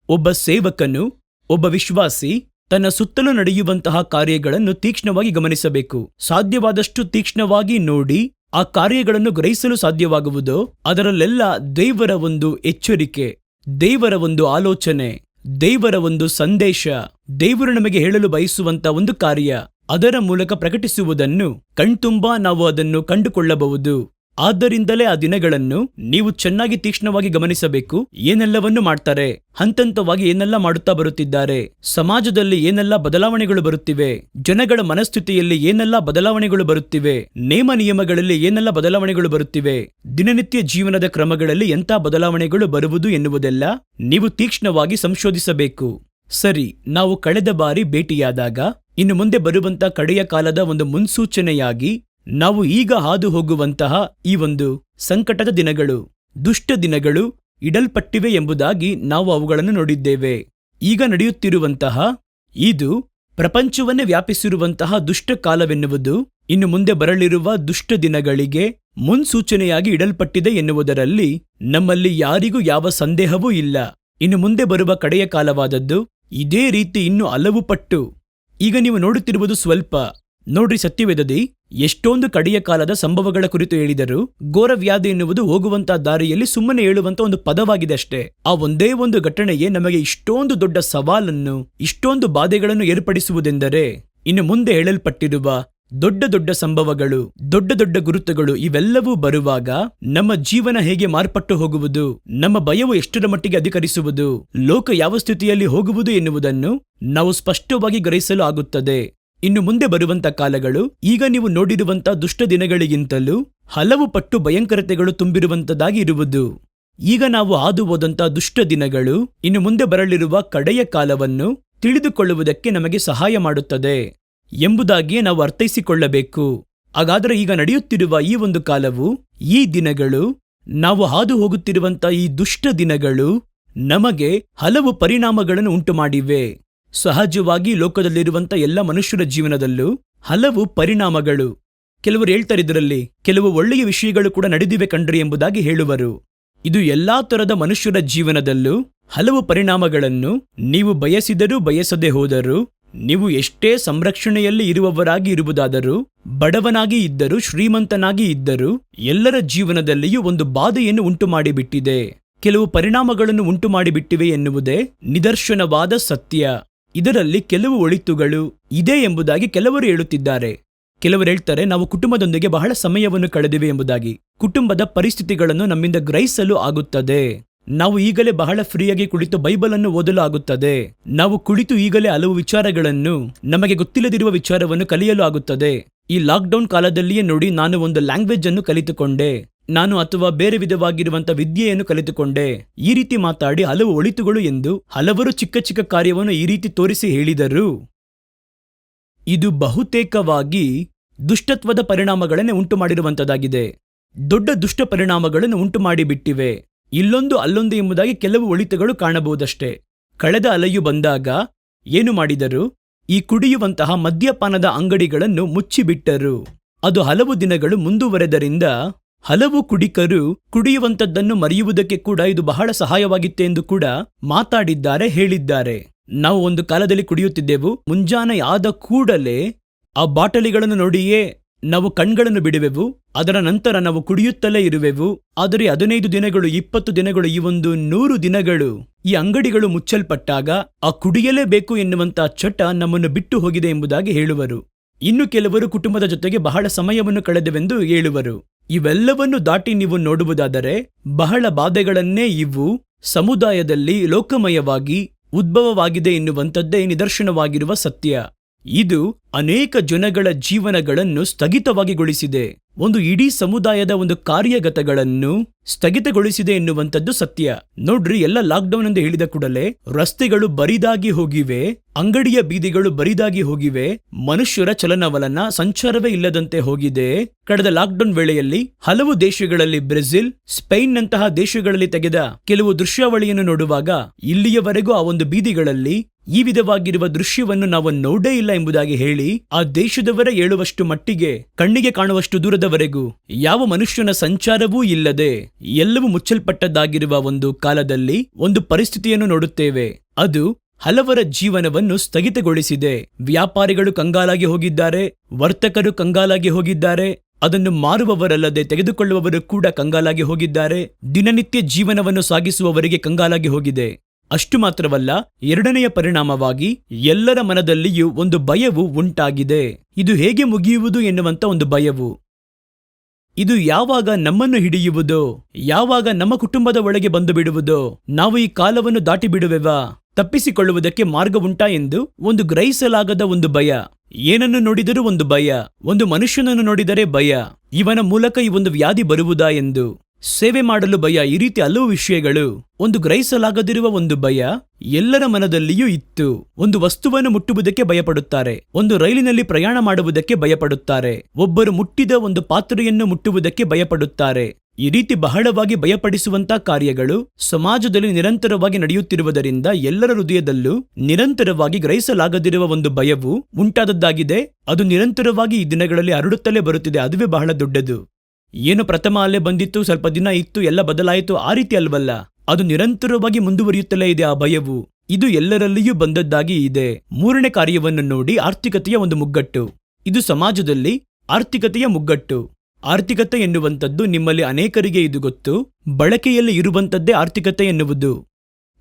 A: ಒಬ್ಬ ಸೇವಕನು, ಒಬ್ಬ ವಿಶ್ವಾಸಿ ತನ್ನ ಸುತ್ತಲೂ ನಡೆಯುವಂತಹ ಕಾರ್ಯಗಳನ್ನು ತೀಕ್ಷ್ಣವಾಗಿ ಗಮನಿಸಬೇಕು. ಸಾಧ್ಯವಾದಷ್ಟು ತೀಕ್ಷ್ಣವಾಗಿ ನೋಡಿ ಆ ಕಾರ್ಯಗಳನ್ನು ಗ್ರಹಿಸಲು ಸಾಧ್ಯವಾಗುವುದೋ ಅದರಲ್ಲೆಲ್ಲ ದೇವರ ಒಂದು ಎಚ್ಚರಿಕೆ, ದೇವರ ಒಂದು ಆಲೋಚನೆ, ದೇವರ ಒಂದು ಸಂದೇಶ, ದೇವರು ನಮಗೆ ಹೇಳಲು ಬಯಸುವಂತ ಒಂದು ಕಾರ್ಯ, ಅದರ ಮೂಲಕ ಪ್ರಕಟಿಸುವುದನ್ನು ಕಣ್ತುಂಬಾ ನಾವು ಅದನ್ನು ಕಂಡುಕೊಳ್ಳಬಹುದು. ಆದ್ದರಿಂದಲೇ ಆ ದಿನಗಳನ್ನು ನೀವು ಚೆನ್ನಾಗಿ ತೀಕ್ಷ್ಣವಾಗಿ ಗಮನಿಸಬೇಕು. ಏನೆಲ್ಲವನ್ನು ಮಾಡ್ತಾರೆ, ಹಂತಂತವಾಗಿ ಏನೆಲ್ಲ ಮಾಡುತ್ತಾ ಬರುತ್ತಿದ್ದಾರೆ, ಸಮಾಜದಲ್ಲಿ ಏನೆಲ್ಲ ಬದಲಾವಣೆಗಳು ಬರುತ್ತಿವೆ, ಜನಗಳ ಮನಸ್ಥಿತಿಯಲ್ಲಿ ಏನೆಲ್ಲ ಬದಲಾವಣೆಗಳು ಬರುತ್ತಿವೆ, ನೇಮ ನಿಯಮಗಳಲ್ಲಿ ಏನೆಲ್ಲ ಬದಲಾವಣೆಗಳು ಬರುತ್ತಿವೆ, ದಿನನಿತ್ಯ ಜೀವನದ ಕ್ರಮಗಳಲ್ಲಿ ಎಂಥ ಬದಲಾವಣೆಗಳು ಬರುವುದು ಎನ್ನುವುದೆಲ್ಲ ನೀವು ತೀಕ್ಷ್ಣವಾಗಿ ಸಂಶೋಧಿಸಬೇಕು. ಸರಿ, ನಾವು ಕಳೆದ ಬಾರಿ ಭೇಟಿಯಾದಾಗ ಇನ್ನು ಮುಂದೆ ಬರುವಂತ ಕಡೆಯ ಕಾಲದ ಒಂದು ಮುನ್ಸೂಚನೆಯಾಗಿ ನಾವು ಈಗ ಹಾದು ಹೋಗುವಂತಹ ಈ ಒಂದು ಸಂಕಟದ ದಿನಗಳು, ದುಷ್ಟ ದಿನಗಳು ಇಡಲ್ಪಟ್ಟಿವೆ ಎಂಬುದಾಗಿ ನಾವು ಅವುಗಳನ್ನು ನೋಡಿದ್ದೇವೆ. ಈಗ ನಡೆಯುತ್ತಿರುವಂತಹ ಇದು ಪ್ರಪಂಚವನ್ನೇ ವ್ಯಾಪಿಸಿರುವಂತಹ ದುಷ್ಟ ಕಾಲವೆನ್ನುವುದು ಇನ್ನು ಮುಂದೆ ಬರಲಿರುವ ದುಷ್ಟ ದಿನಗಳಿಗೆ ಮುನ್ಸೂಚನೆಯಾಗಿ ಇಡಲ್ಪಟ್ಟಿದೆ ಎನ್ನುವುದರಲ್ಲಿ ನಮ್ಮಲ್ಲಿ ಯಾರಿಗೂ ಯಾವ ಸಂದೇಹವೂ ಇಲ್ಲ. ಇನ್ನು ಮುಂದೆ ಬರುವ ಕಡೆಯ ಕಾಲವಾದದ್ದು ಇದೇ ರೀತಿ ಇನ್ನು ಹಲವು ಪಟ್ಟು. ಈಗ ನೀವು ನೋಡುತ್ತಿರುವುದು ಸ್ವಲ್ಪ. ನೋಡ್ರಿ, ಸತ್ಯವೇದದಿ ಎಷ್ಟೊಂದು ಕಡೆಯ ಕಾಲದ ಸಂಭವಗಳ ಕುರಿತು ಹೇಳಿದರು. ಘೋರವ್ಯಾಧಿ ಎನ್ನುವುದು ಹೋಗುವಂತ ದಾರಿಯಲ್ಲಿ ಸುಮ್ಮನೆ ಹೇಳುವಂತ ಒಂದು ಪದವಾಗಿದೆ ಅಷ್ಟೇ. ಆ ಒಂದೇ ಒಂದು ಘಟನೆಯೇ ನಮಗೆ ಇಷ್ಟೊಂದು ದೊಡ್ಡ ಸವಾಲನ್ನು, ಇಷ್ಟೊಂದು ಬಾಧೆಗಳನ್ನು ಏರ್ಪಡಿಸುವುದೆಂದರೆ ಇನ್ನು ಮುಂದೆ ಹೇಳಲ್ಪಟ್ಟಿರುವ ದೊಡ್ಡ ದೊಡ್ಡ ಸಂಭವಗಳು, ದೊಡ್ಡ ದೊಡ್ಡ ಗುರುತುಗಳು ಇವೆಲ್ಲವೂ ಬರುವಾಗ ನಮ್ಮ ಜೀವನ ಹೇಗೆ ಮಾರ್ಪಟ್ಟು ಹೋಗುವುದು, ನಮ್ಮ ಭಯವು ಎಷ್ಟರ ಮಟ್ಟಿಗೆ ಅಧಿಕರಿಸುವುದು, ಲೋಕ ಯಾವ ಸ್ಥಿತಿಯಲ್ಲಿ ಹೋಗುವುದು ಎನ್ನುವುದನ್ನು ನಾವು ಸ್ಪಷ್ಟವಾಗಿ ಗ್ರಹಿಸಲು ಆಗುತ್ತದೆ. ಇನ್ನು ಮುಂದೆ ಬರುವಂತ ಕಾಲಗಳು ಈಗ ನೀವು ನೋಡಿರುವಂತ ದುಷ್ಟ ದಿನಗಳಿಗಿಂತಲೂ ಹಲವು ಪಟ್ಟು ಭಯಂಕರತೆಗಳು ತುಂಬಿರುವಂತದಾಗಿ ಇರುವುದು. ಈಗ ನಾವು ಹಾದು ಹೋದಂತ ದುಷ್ಟ ದಿನಗಳು ಇನ್ನು ಮುಂದೆ ಬರಲಿರುವ ಕಡೆಯ ಕಾಲವನ್ನು ತಿಳಿದುಕೊಳ್ಳುವುದಕ್ಕೆ ನಮಗೆ ಸಹಾಯ ಮಾಡುತ್ತದೆ ಎಂಬುದಾಗಿಯೇ ನಾವು ಅರ್ಥೈಸಿಕೊಳ್ಳಬೇಕು. ಹಾಗಾದರೆ ಈಗ ನಡೆಯುತ್ತಿರುವ ಈ ಒಂದು ಕಾಲವು, ಈ ದಿನಗಳು, ನಾವು ಹಾದು ಹೋಗುತ್ತಿರುವಂತ ಈ ದುಷ್ಟ ದಿನಗಳು ನಮಗೆ ಹಲವು ಪರಿಣಾಮಗಳನ್ನು ಉಂಟು ಮಾಡಿವೆ. ಸಹಜವಾಗಿ ಲೋಕದಲ್ಲಿರುವಂತ ಎಲ್ಲ ಮನುಷ್ಯರ ಜೀವನದಲ್ಲೂ ಹಲವು ಪರಿಣಾಮಗಳು. ಕೆಲವರು ಹೇಳ್ತಾರೆ, ಇದರಲ್ಲಿ ಕೆಲವು ಒಳ್ಳೆಯ ವಿಷಯಗಳು ಕೂಡ ನಡೆದಿವೆ ಕಣ್ರಿ ಎಂಬುದಾಗಿ ಹೇಳುವರು. ಇದು ಎಲ್ಲಾ ತರದ ಮನುಷ್ಯರ ಜೀವನದಲ್ಲೂ ಹಲವು ಪರಿಣಾಮಗಳನ್ನು ನೀವು ಬಯಸಿದರೂ ಬಯಸದೆ ಹೋದರೂ, ನೀವು ಎಷ್ಟೇ ಸಂರಕ್ಷಣೆಯಲ್ಲಿ ಇರುವವರಾಗಿ ಇರುವುದಾದರೂ, ಬಡವನಾಗಿ ಇದ್ದರೂ ಶ್ರೀಮಂತನಾಗಿ ಇದ್ದರೂ ಎಲ್ಲರ ಜೀವನದಲ್ಲಿಯೂ ಒಂದು ಬಾಧೆಯನ್ನು ಉಂಟು ಮಾಡಿಬಿಟ್ಟಿದೆ. ಕೆಲವು ಪರಿಣಾಮಗಳನ್ನು ಉಂಟು ಮಾಡಿಬಿಟ್ಟಿವೆ ಎನ್ನುವುದೇ ನಿದರ್ಶನವಾದ ಸತ್ಯ. ಇದರಲ್ಲಿ ಕೆಲವು ಒಳಿತುಗಳು ಇದೆ ಎಂಬುದಾಗಿ ಕೆಲವರು ಹೇಳುತ್ತಿದ್ದಾರೆ. ಕೆಲವರು ಹೇಳ್ತಾರೆ, ನಾವು ಕುಟುಂಬದೊಂದಿಗೆ ಬಹಳ ಸಮಯವನ್ನು ಕಳೆದಿವೆ ಎಂಬುದಾಗಿ. ಕುಟುಂಬದ ಪರಿಸ್ಥಿತಿಗಳನ್ನು ನಮ್ಮಿಂದ ಗ್ರಹಿಸಲು ಆಗುತ್ತದೆ. ನಾವು ಈಗಲೇ ಬಹಳ ಫ್ರೀಯಾಗಿ ಕುಳಿತು ಬೈಬಲನ್ನು ಓದಲು ಆಗುತ್ತದೆ. ನಾವು ಕುಳಿತು ಈಗಲೇ ಹಲವು ವಿಚಾರಗಳನ್ನು, ನಮಗೆ ಗೊತ್ತಿಲ್ಲದಿರುವ ವಿಚಾರವನ್ನು ಕಲಿಯಲು ಆಗುತ್ತದೆ. ಈ ಲಾಕ್ಡೌನ್ ಕಾಲದಲ್ಲಿಯೇ ನೋಡಿ, ನಾನು ಒಂದು ಲ್ಯಾಂಗ್ವೇಜ್ ಅನ್ನು ಕಲಿತುಕೊಂಡೆ, ನಾನು ಅಥವಾ ಬೇರೆ ವಿಧವಾಗಿರುವಂತ ವಿದ್ಯೆಯನ್ನು ಕಲಿತುಕೊಂಡೆ. ಈ ರೀತಿ ಮಾತಾಡಿ ಹಲವು ಒಳಿತುಗಳು ಎಂದು ಹಲವರು ಚಿಕ್ಕ ಚಿಕ್ಕ ಕಾರ್ಯವನ್ನು ಈ ರೀತಿ ತೋರಿಸಿ ಹೇಳಿದರು. ಇದು ಬಹುತೇಕವಾಗಿ ದುಷ್ಟತ್ವದ ಪರಿಣಾಮಗಳನ್ನೇ ಉಂಟು ಮಾಡಿರುವಂತದ್ದಾಗಿದೆ. ದೊಡ್ಡ ದುಷ್ಟ ಪರಿಣಾಮಗಳನ್ನು ಉಂಟು ಮಾಡಿಬಿಟ್ಟಿವೆ. ಇಲ್ಲೊಂದು ಅಲ್ಲೊಂದು ಎಂಬುದಾಗಿ ಕೆಲವು ಒಳಿತುಗಳು ಕಾಣಬಹುದಷ್ಟೇ. ಕಳೆದ ಅಲೆಯು ಬಂದಾಗ ಏನು ಮಾಡಿದರು? ಈ ಕುಡಿಯುವಂತಹ ಮದ್ಯಪಾನದ ಅಂಗಡಿಗಳನ್ನು ಮುಚ್ಚಿಬಿಟ್ಟರು. ಅದು ಹಲವು ದಿನಗಳು ಮುಂದುವರೆದರಿಂದ ಹಲವು ಕುಡಿಕರು ಕುಡಿಯುವಂಥದ್ದನ್ನು ಮರೆಯುವುದಕ್ಕೆ ಕೂಡ ಇದು ಬಹಳ ಸಹಾಯವಾಗಿತ್ತೆ ಎಂದು ಕೂಡ ಮಾತಾಡಿದ್ದಾರೆ, ಹೇಳಿದ್ದಾರೆ. ನಾವು ಒಂದು ಕಾಲದಲ್ಲಿ ಕುಡಿಯುತ್ತಿದ್ದೆವು. ಮುಂಜಾನೆ ಆದ ಕೂಡಲೇ ಆ ಬಾಟಲಿಗಳನ್ನು ನೋಡಿಯೇ ನಾವು ಕಣ್ಗಳನ್ನು ಬಿಡುವೆವು. ಅದರ ನಂತರ ನಾವು ಕುಡಿಯುತ್ತಲೇ ಇರುವೆವು. ಆದರೆ 15 ದಿನಗಳು, 20 ದಿನಗಳು, ಈ ಒಂದು 100 ದಿನಗಳು ಈ ಅಂಗಡಿಗಳು ಮುಚ್ಚಲ್ಪಟ್ಟಾಗ ಆ ಕುಡಿಯಲೇಬೇಕು ಎನ್ನುವಂತ ಚಟ ನಮ್ಮನ್ನು ಬಿಟ್ಟು ಹೋಗಿದೆ ಎಂಬುದಾಗಿ ಹೇಳುವರು. ಇನ್ನು ಕೆಲವರು ಕುಟುಂಬದ ಜೊತೆಗೆ ಬಹಳ ಸಮಯವನ್ನು ಕಳೆದೆವೆಂದು ಹೇಳುವರು. ಇವೆಲ್ಲವನ್ನು ದಾಟಿ ನೀವು ನೋಡುವುದಾದರೆ ಬಹಳ ಬಾಧೆಗಳನ್ನೇ ಇವು ಸಮುದಾಯದಲ್ಲಿ ಲೋಕಮಯವಾಗಿ ಉದ್ಭವವಾಗಿದೆ ಎನ್ನುವಂಥದ್ದೇ ನಿದರ್ಶನವಾಗಿರುವ ಸತ್ಯ. ಇದು ಅನೇಕ ಜನಗಳ ಜೀವನಗಳನ್ನು ಸ್ಥಗಿತವಾಗಿಗೊಳಿಸಿದೆ. ಒಂದು ಇಡೀ ಸಮುದಾಯದ ಒಂದು ಕಾರ್ಯಗತಗಳನ್ನು ಸ್ಥಗಿತಗೊಳಿಸಿದೆ ಎನ್ನುವಂಥದ್ದು ಸತ್ಯ. ನೋಡ್ರಿ, ಎಲ್ಲ ಲಾಕ್ಡೌನ್ ಎಂದು ಹೇಳಿದ ಕೂಡಲೇ ರಸ್ತೆಗಳು ಬರಿದಾಗಿ ಹೋಗಿವೆ, ಅಂಗಡಿಯ ಬೀದಿಗಳು ಬರಿದಾಗಿ ಹೋಗಿವೆ, ಮನುಷ್ಯರ ಚಲನವಲನ ಸಂಚಾರವೇ ಇಲ್ಲದಂತೆ ಹೋಗಿದೆ. ಕಳೆದ ಲಾಕ್ಡೌನ್ ವೇಳೆಯಲ್ಲಿ ಹಲವು ದೇಶಗಳಲ್ಲಿ, ಬ್ರೆಜಿಲ್, ಸ್ಪೇನ್ ನಂತಹ ದೇಶಗಳಲ್ಲಿ ತೆಗೆದ ಕೆಲವು ದೃಶ್ಯಾವಳಿಯನ್ನು ನೋಡುವಾಗ ಇಲ್ಲಿಯವರೆಗೂ ಆ ಒಂದು ಬೀದಿಗಳಲ್ಲಿ ಈ ವಿಧವಾಗಿರುವ ದೃಶ್ಯವನ್ನು ನಾವು ನೋಡೇ ಇಲ್ಲ ಎಂಬುದಾಗಿ ಹೇಳಿ ಆ ದೇಶದವರೇ ಹೇಳುವಷ್ಟು ಮಟ್ಟಿಗೆ, ಕಣ್ಣಿಗೆ ಕಾಣುವಷ್ಟು ದೂರದವರೆಗೂ ಯಾವ ಮನುಷ್ಯನ ಸಂಚಾರವೂ ಇಲ್ಲದೆ ಎಲ್ಲವೂ ಮುಚ್ಚಲ್ಪಟ್ಟದ್ದಾಗಿರುವ ಒಂದು ಕಾಲದಲ್ಲಿ ಒಂದು ಪರಿಸ್ಥಿತಿಯನ್ನು ನೋಡುತ್ತೇವೆ. ಅದು ಹಲವರ ಜೀವನವನ್ನು ಸ್ಥಗಿತಗೊಳಿಸಿದೆ. ವ್ಯಾಪಾರಿಗಳು ಕಂಗಾಲಾಗಿ ಹೋಗಿದ್ದಾರೆ, ವರ್ತಕರು ಕಂಗಾಲಾಗಿ ಹೋಗಿದ್ದಾರೆ, ಅದನ್ನು ಮಾರುವವರಲ್ಲದೆ ತೆಗೆದುಕೊಳ್ಳುವವರು ಕೂಡ ಕಂಗಾಲಾಗಿ ಹೋಗಿದ್ದಾರೆ, ದಿನನಿತ್ಯ ಜೀವನವನ್ನು ಸಾಗಿಸುವವರಿಗೆ ಕಂಗಾಲಾಗಿ ಹೋಗಿದೆ. ಅಷ್ಟು ಮಾತ್ರವಲ್ಲ, ಎರಡನೆಯ ಪರಿಣಾಮವಾಗಿ ಎಲ್ಲರ ಮನದಲ್ಲಿಯೂ ಒಂದು ಭಯವು ಉಂಟಾಗಿದೆ. ಇದು ಹೇಗೆ ಮುಗಿಯುವುದು ಎನ್ನುವಂತ ಒಂದು ಭಯವು. ಇದು ಯಾವಾಗ ನಮ್ಮನ್ನು ಹಿಡಿಯುವುದೋ, ಯಾವಾಗ ನಮ್ಮ ಕುಟುಂಬದ ಒಳಗೆ ಬಂದು ಬಿಡುವುದೋ, ನಾವು ಈ ಕಾಲವನ್ನು ದಾಟಿ ಬಿಡುವೆವಾ, ತಪ್ಪಿಸಿಕೊಳ್ಳುವುದಕ್ಕೆ ಮಾರ್ಗ ಉಂಟಾ ಎಂದು ಒಂದು ಗ್ರಹಿಸಲಾಗದ ಒಂದು ಭಯ. ಏನನ್ನು ನೋಡಿದರೂ ಒಂದು ಭಯ, ಒಂದು ಮನುಷ್ಯನನ್ನು ನೋಡಿದರೆ ಭಯ, ಇವನ ಮೂಲಕ ಈ ಒಂದು ವ್ಯಾಧಿ ಬರುವುದಾ ಎಂದು. ಸೇವೆ ಮಾಡಲು ಭಯ. ಈ ರೀತಿ ಹಲವು ವಿಷಯಗಳು, ಒಂದು ಗ್ರಹಿಸಲಾಗದಿರುವ ಒಂದು ಭಯ ಎಲ್ಲರ ಮನದಲ್ಲಿಯೂ ಇತ್ತು. ಒಂದು ವಸ್ತುವನ್ನು ಮುಟ್ಟುವುದಕ್ಕೆ ಭಯಪಡುತ್ತಾರೆ, ಒಂದು ರೈಲಿನಲ್ಲಿ ಪ್ರಯಾಣ ಮಾಡುವುದಕ್ಕೆ ಭಯಪಡುತ್ತಾರೆ, ಒಬ್ಬರು ಮುಟ್ಟಿದ ಒಂದು ಪಾತ್ರೆಯನ್ನು ಮುಟ್ಟುವುದಕ್ಕೆ ಭಯಪಡುತ್ತಾರೆ. ಈ ರೀತಿ ಬಹಳವಾಗಿ ಭಯಪಡಿಸುವಂತ ಕಾರ್ಯಗಳು ಸಮಾಜದಲ್ಲಿ ನಿರಂತರವಾಗಿ ನಡೆಯುತ್ತಿರುವುದರಿಂದ ಎಲ್ಲರ ಹೃದಯದಲ್ಲೂ ನಿರಂತರವಾಗಿ ಗ್ರಹಿಸಲಾಗದಿರುವ ಒಂದು ಭಯವು ಉಂಟಾದದ್ದಾಗಿದೆ. ಅದು ನಿರಂತರವಾಗಿ ಈ ದಿನಗಳಲ್ಲಿ ಹರಡುತ್ತಲೇ ಬರುತ್ತಿದೆ. ಅದುವೇ ಬಹಳ ದೊಡ್ಡದು. ಏನು ಪ್ರಥಮ ಅಲೆ ಬಂದಿತ್ತು, ಸ್ವಲ್ಪ ದಿನ ಇತ್ತು, ಎಲ್ಲ ಬದಲಾಯಿತು, ಆ ರೀತಿ ಅಲ್ವಲ್ಲ. ಅದು ನಿರಂತರವಾಗಿ ಮುಂದುವರಿಯುತ್ತಲೇ ಇದೆ ಆ ಭಯವು. ಇದು ಎಲ್ಲರಲ್ಲಿಯೂ ಬಂದದ್ದಾಗಿ ಇದೆ. ಮೂರನೇ ಕಾರ್ಯವನ್ನು ನೋಡಿ, ಆರ್ಥಿಕತೆಯ ಒಂದು ಮುಗ್ಗಟ್ಟು. ಇದು ಸಮಾಜದಲ್ಲಿ ಆರ್ಥಿಕತೆಯ ಮುಗ್ಗಟ್ಟು. ಆರ್ಥಿಕತೆ ಎನ್ನುವಂಥದ್ದು ನಿಮ್ಮಲ್ಲಿ ಅನೇಕರಿಗೆ ಇದು ಗೊತ್ತು. ಬಳಕೆಯಲ್ಲಿ ಇರುವಂಥದ್ದೇ ಆರ್ಥಿಕತೆ ಎನ್ನುವುದು.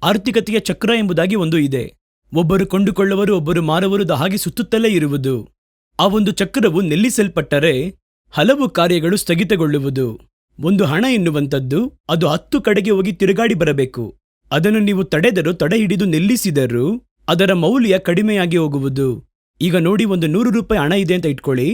A: ಆರ್ಥಿಕತೆಯ ಚಕ್ರ ಎಂಬುದಾಗಿ ಒಂದು ಇದೆ. ಒಬ್ಬರು ಕೊಂಡುಕೊಳ್ಳುವರು, ಒಬ್ಬರು ಮಾರುವರು, ಹಾಗೆ ಸುತ್ತುತ್ತಲೇ ಇರುವುದು. ಆ ಒಂದು ಚಕ್ರವು ನಿಲ್ಲಿಸಲ್ಪಟ್ಟರೆ ಹಲವು ಕಾರ್ಯಗಳು ಸ್ಥಗಿತಗೊಳ್ಳುವುದು. ಒಂದು ಹಣ ಎನ್ನುವಂಥದ್ದು ಅದು 10 ಕಡೆಗೆ ಹೋಗಿ ತಿರುಗಾಡಿ ಬರಬೇಕು. ಅದನ್ನು ನೀವು ತಡೆದರೂ, ತಡೆ ಹಿಡಿದು ನಿಲ್ಲಿಸಿದರೂ ಅದರ ಮೌಲ್ಯ ಕಡಿಮೆಯಾಗಿ ಹೋಗುವುದು. ಈಗ ನೋಡಿ, ಒಂದು 100 ರೂಪಾಯಿ ಹಣ ಇದೆ ಅಂತ ಇಟ್ಕೊಳ್ಳಿ.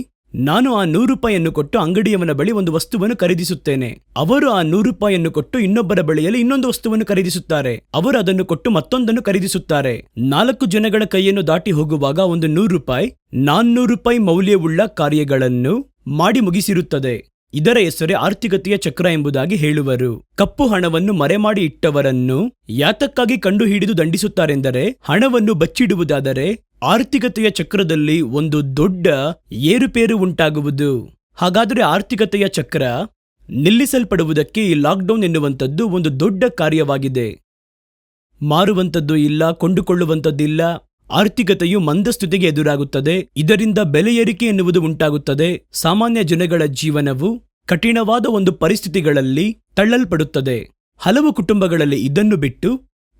A: ನಾನು ಆ 100 ರೂಪಾಯಿಯನ್ನು ಕೊಟ್ಟು ಅಂಗಡಿಯವನ ಬಳಿ ಒಂದು ವಸ್ತುವನ್ನು ಖರೀದಿಸುತ್ತೇನೆ. ಅವರು ಆ 100 ರೂಪಾಯಿಯನ್ನು ಕೊಟ್ಟು ಇನ್ನೊಬ್ಬರ ಬಳಿಯಲ್ಲಿ ಇನ್ನೊಂದು ವಸ್ತುವನ್ನು ಖರೀದಿಸುತ್ತಾರೆ. ಅವರು ಅದನ್ನು ಕೊಟ್ಟು ಮತ್ತೊಂದನ್ನು ಖರೀದಿಸುತ್ತಾರೆ. 4 ಜನಗಳ ಕೈಯನ್ನು ದಾಟಿ ಹೋಗುವಾಗ ಒಂದು 100 ರೂಪಾಯಿ 400 ರೂಪಾಯಿ ಮೌಲ್ಯವುಳ್ಳ ಕಾರ್ಯಗಳನ್ನು ಮಾಡಿ ಮುಗಿಸಿರುತ್ತದೆ. ಇದರ ಹೆಸರೇ ಆರ್ಥಿಕತೆಯ ಚಕ್ರ ಎಂಬುದಾಗಿ ಹೇಳುವರು. ಕಪ್ಪು ಹಣವನ್ನು ಮರೆಮಾಡಿ ಇಟ್ಟವರನ್ನು ಯಾತಕ್ಕಾಗಿ ಕಂಡು ಹಿಡಿದು ದಂಡಿಸುತ್ತಾರೆಂದರೆ, ಹಣವನ್ನು ಬಚ್ಚಿಡುವುದಾದರೆ ಆರ್ಥಿಕತೆಯ ಚಕ್ರದಲ್ಲಿ ಒಂದು ದೊಡ್ಡ ಏರುಪೇರು ಉಂಟಾಗುವುದು. ಹಾಗಾದರೆ ಆರ್ಥಿಕತೆಯ ಚಕ್ರ ನಿಲ್ಲಿಸಲ್ಪಡುವುದಕ್ಕೆ ಈ ಲಾಕ್ಡೌನ್ ಎನ್ನುವಂಥದ್ದು ಒಂದು ದೊಡ್ಡ ಕಾರ್ಯವಾಗಿದೆ. ಮಾರುವಂಥದ್ದು ಇಲ್ಲ, ಕೊಂಡುಕೊಳ್ಳುವಂಥದ್ದಿಲ್ಲ. ಆರ್ಥಿಕತೆಯು ಮಂದಸ್ಥಿತಿಗೆ ಎದುರಾಗುತ್ತದೆ. ಇದರಿಂದ ಬೆಲೆ ಏರಿಕೆ ಎನ್ನುವುದು ಉಂಟಾಗುತ್ತದೆ. ಸಾಮಾನ್ಯ ಜನಗಳ ಜೀವನವು ಕಠಿಣವಾದ ಒಂದು ಪರಿಸ್ಥಿತಿಗಳಲ್ಲಿ ತಳ್ಳಲ್ಪಡುತ್ತದೆ. ಹಲವು ಕುಟುಂಬಗಳಲ್ಲಿ ಇದನ್ನು ಬಿಟ್ಟು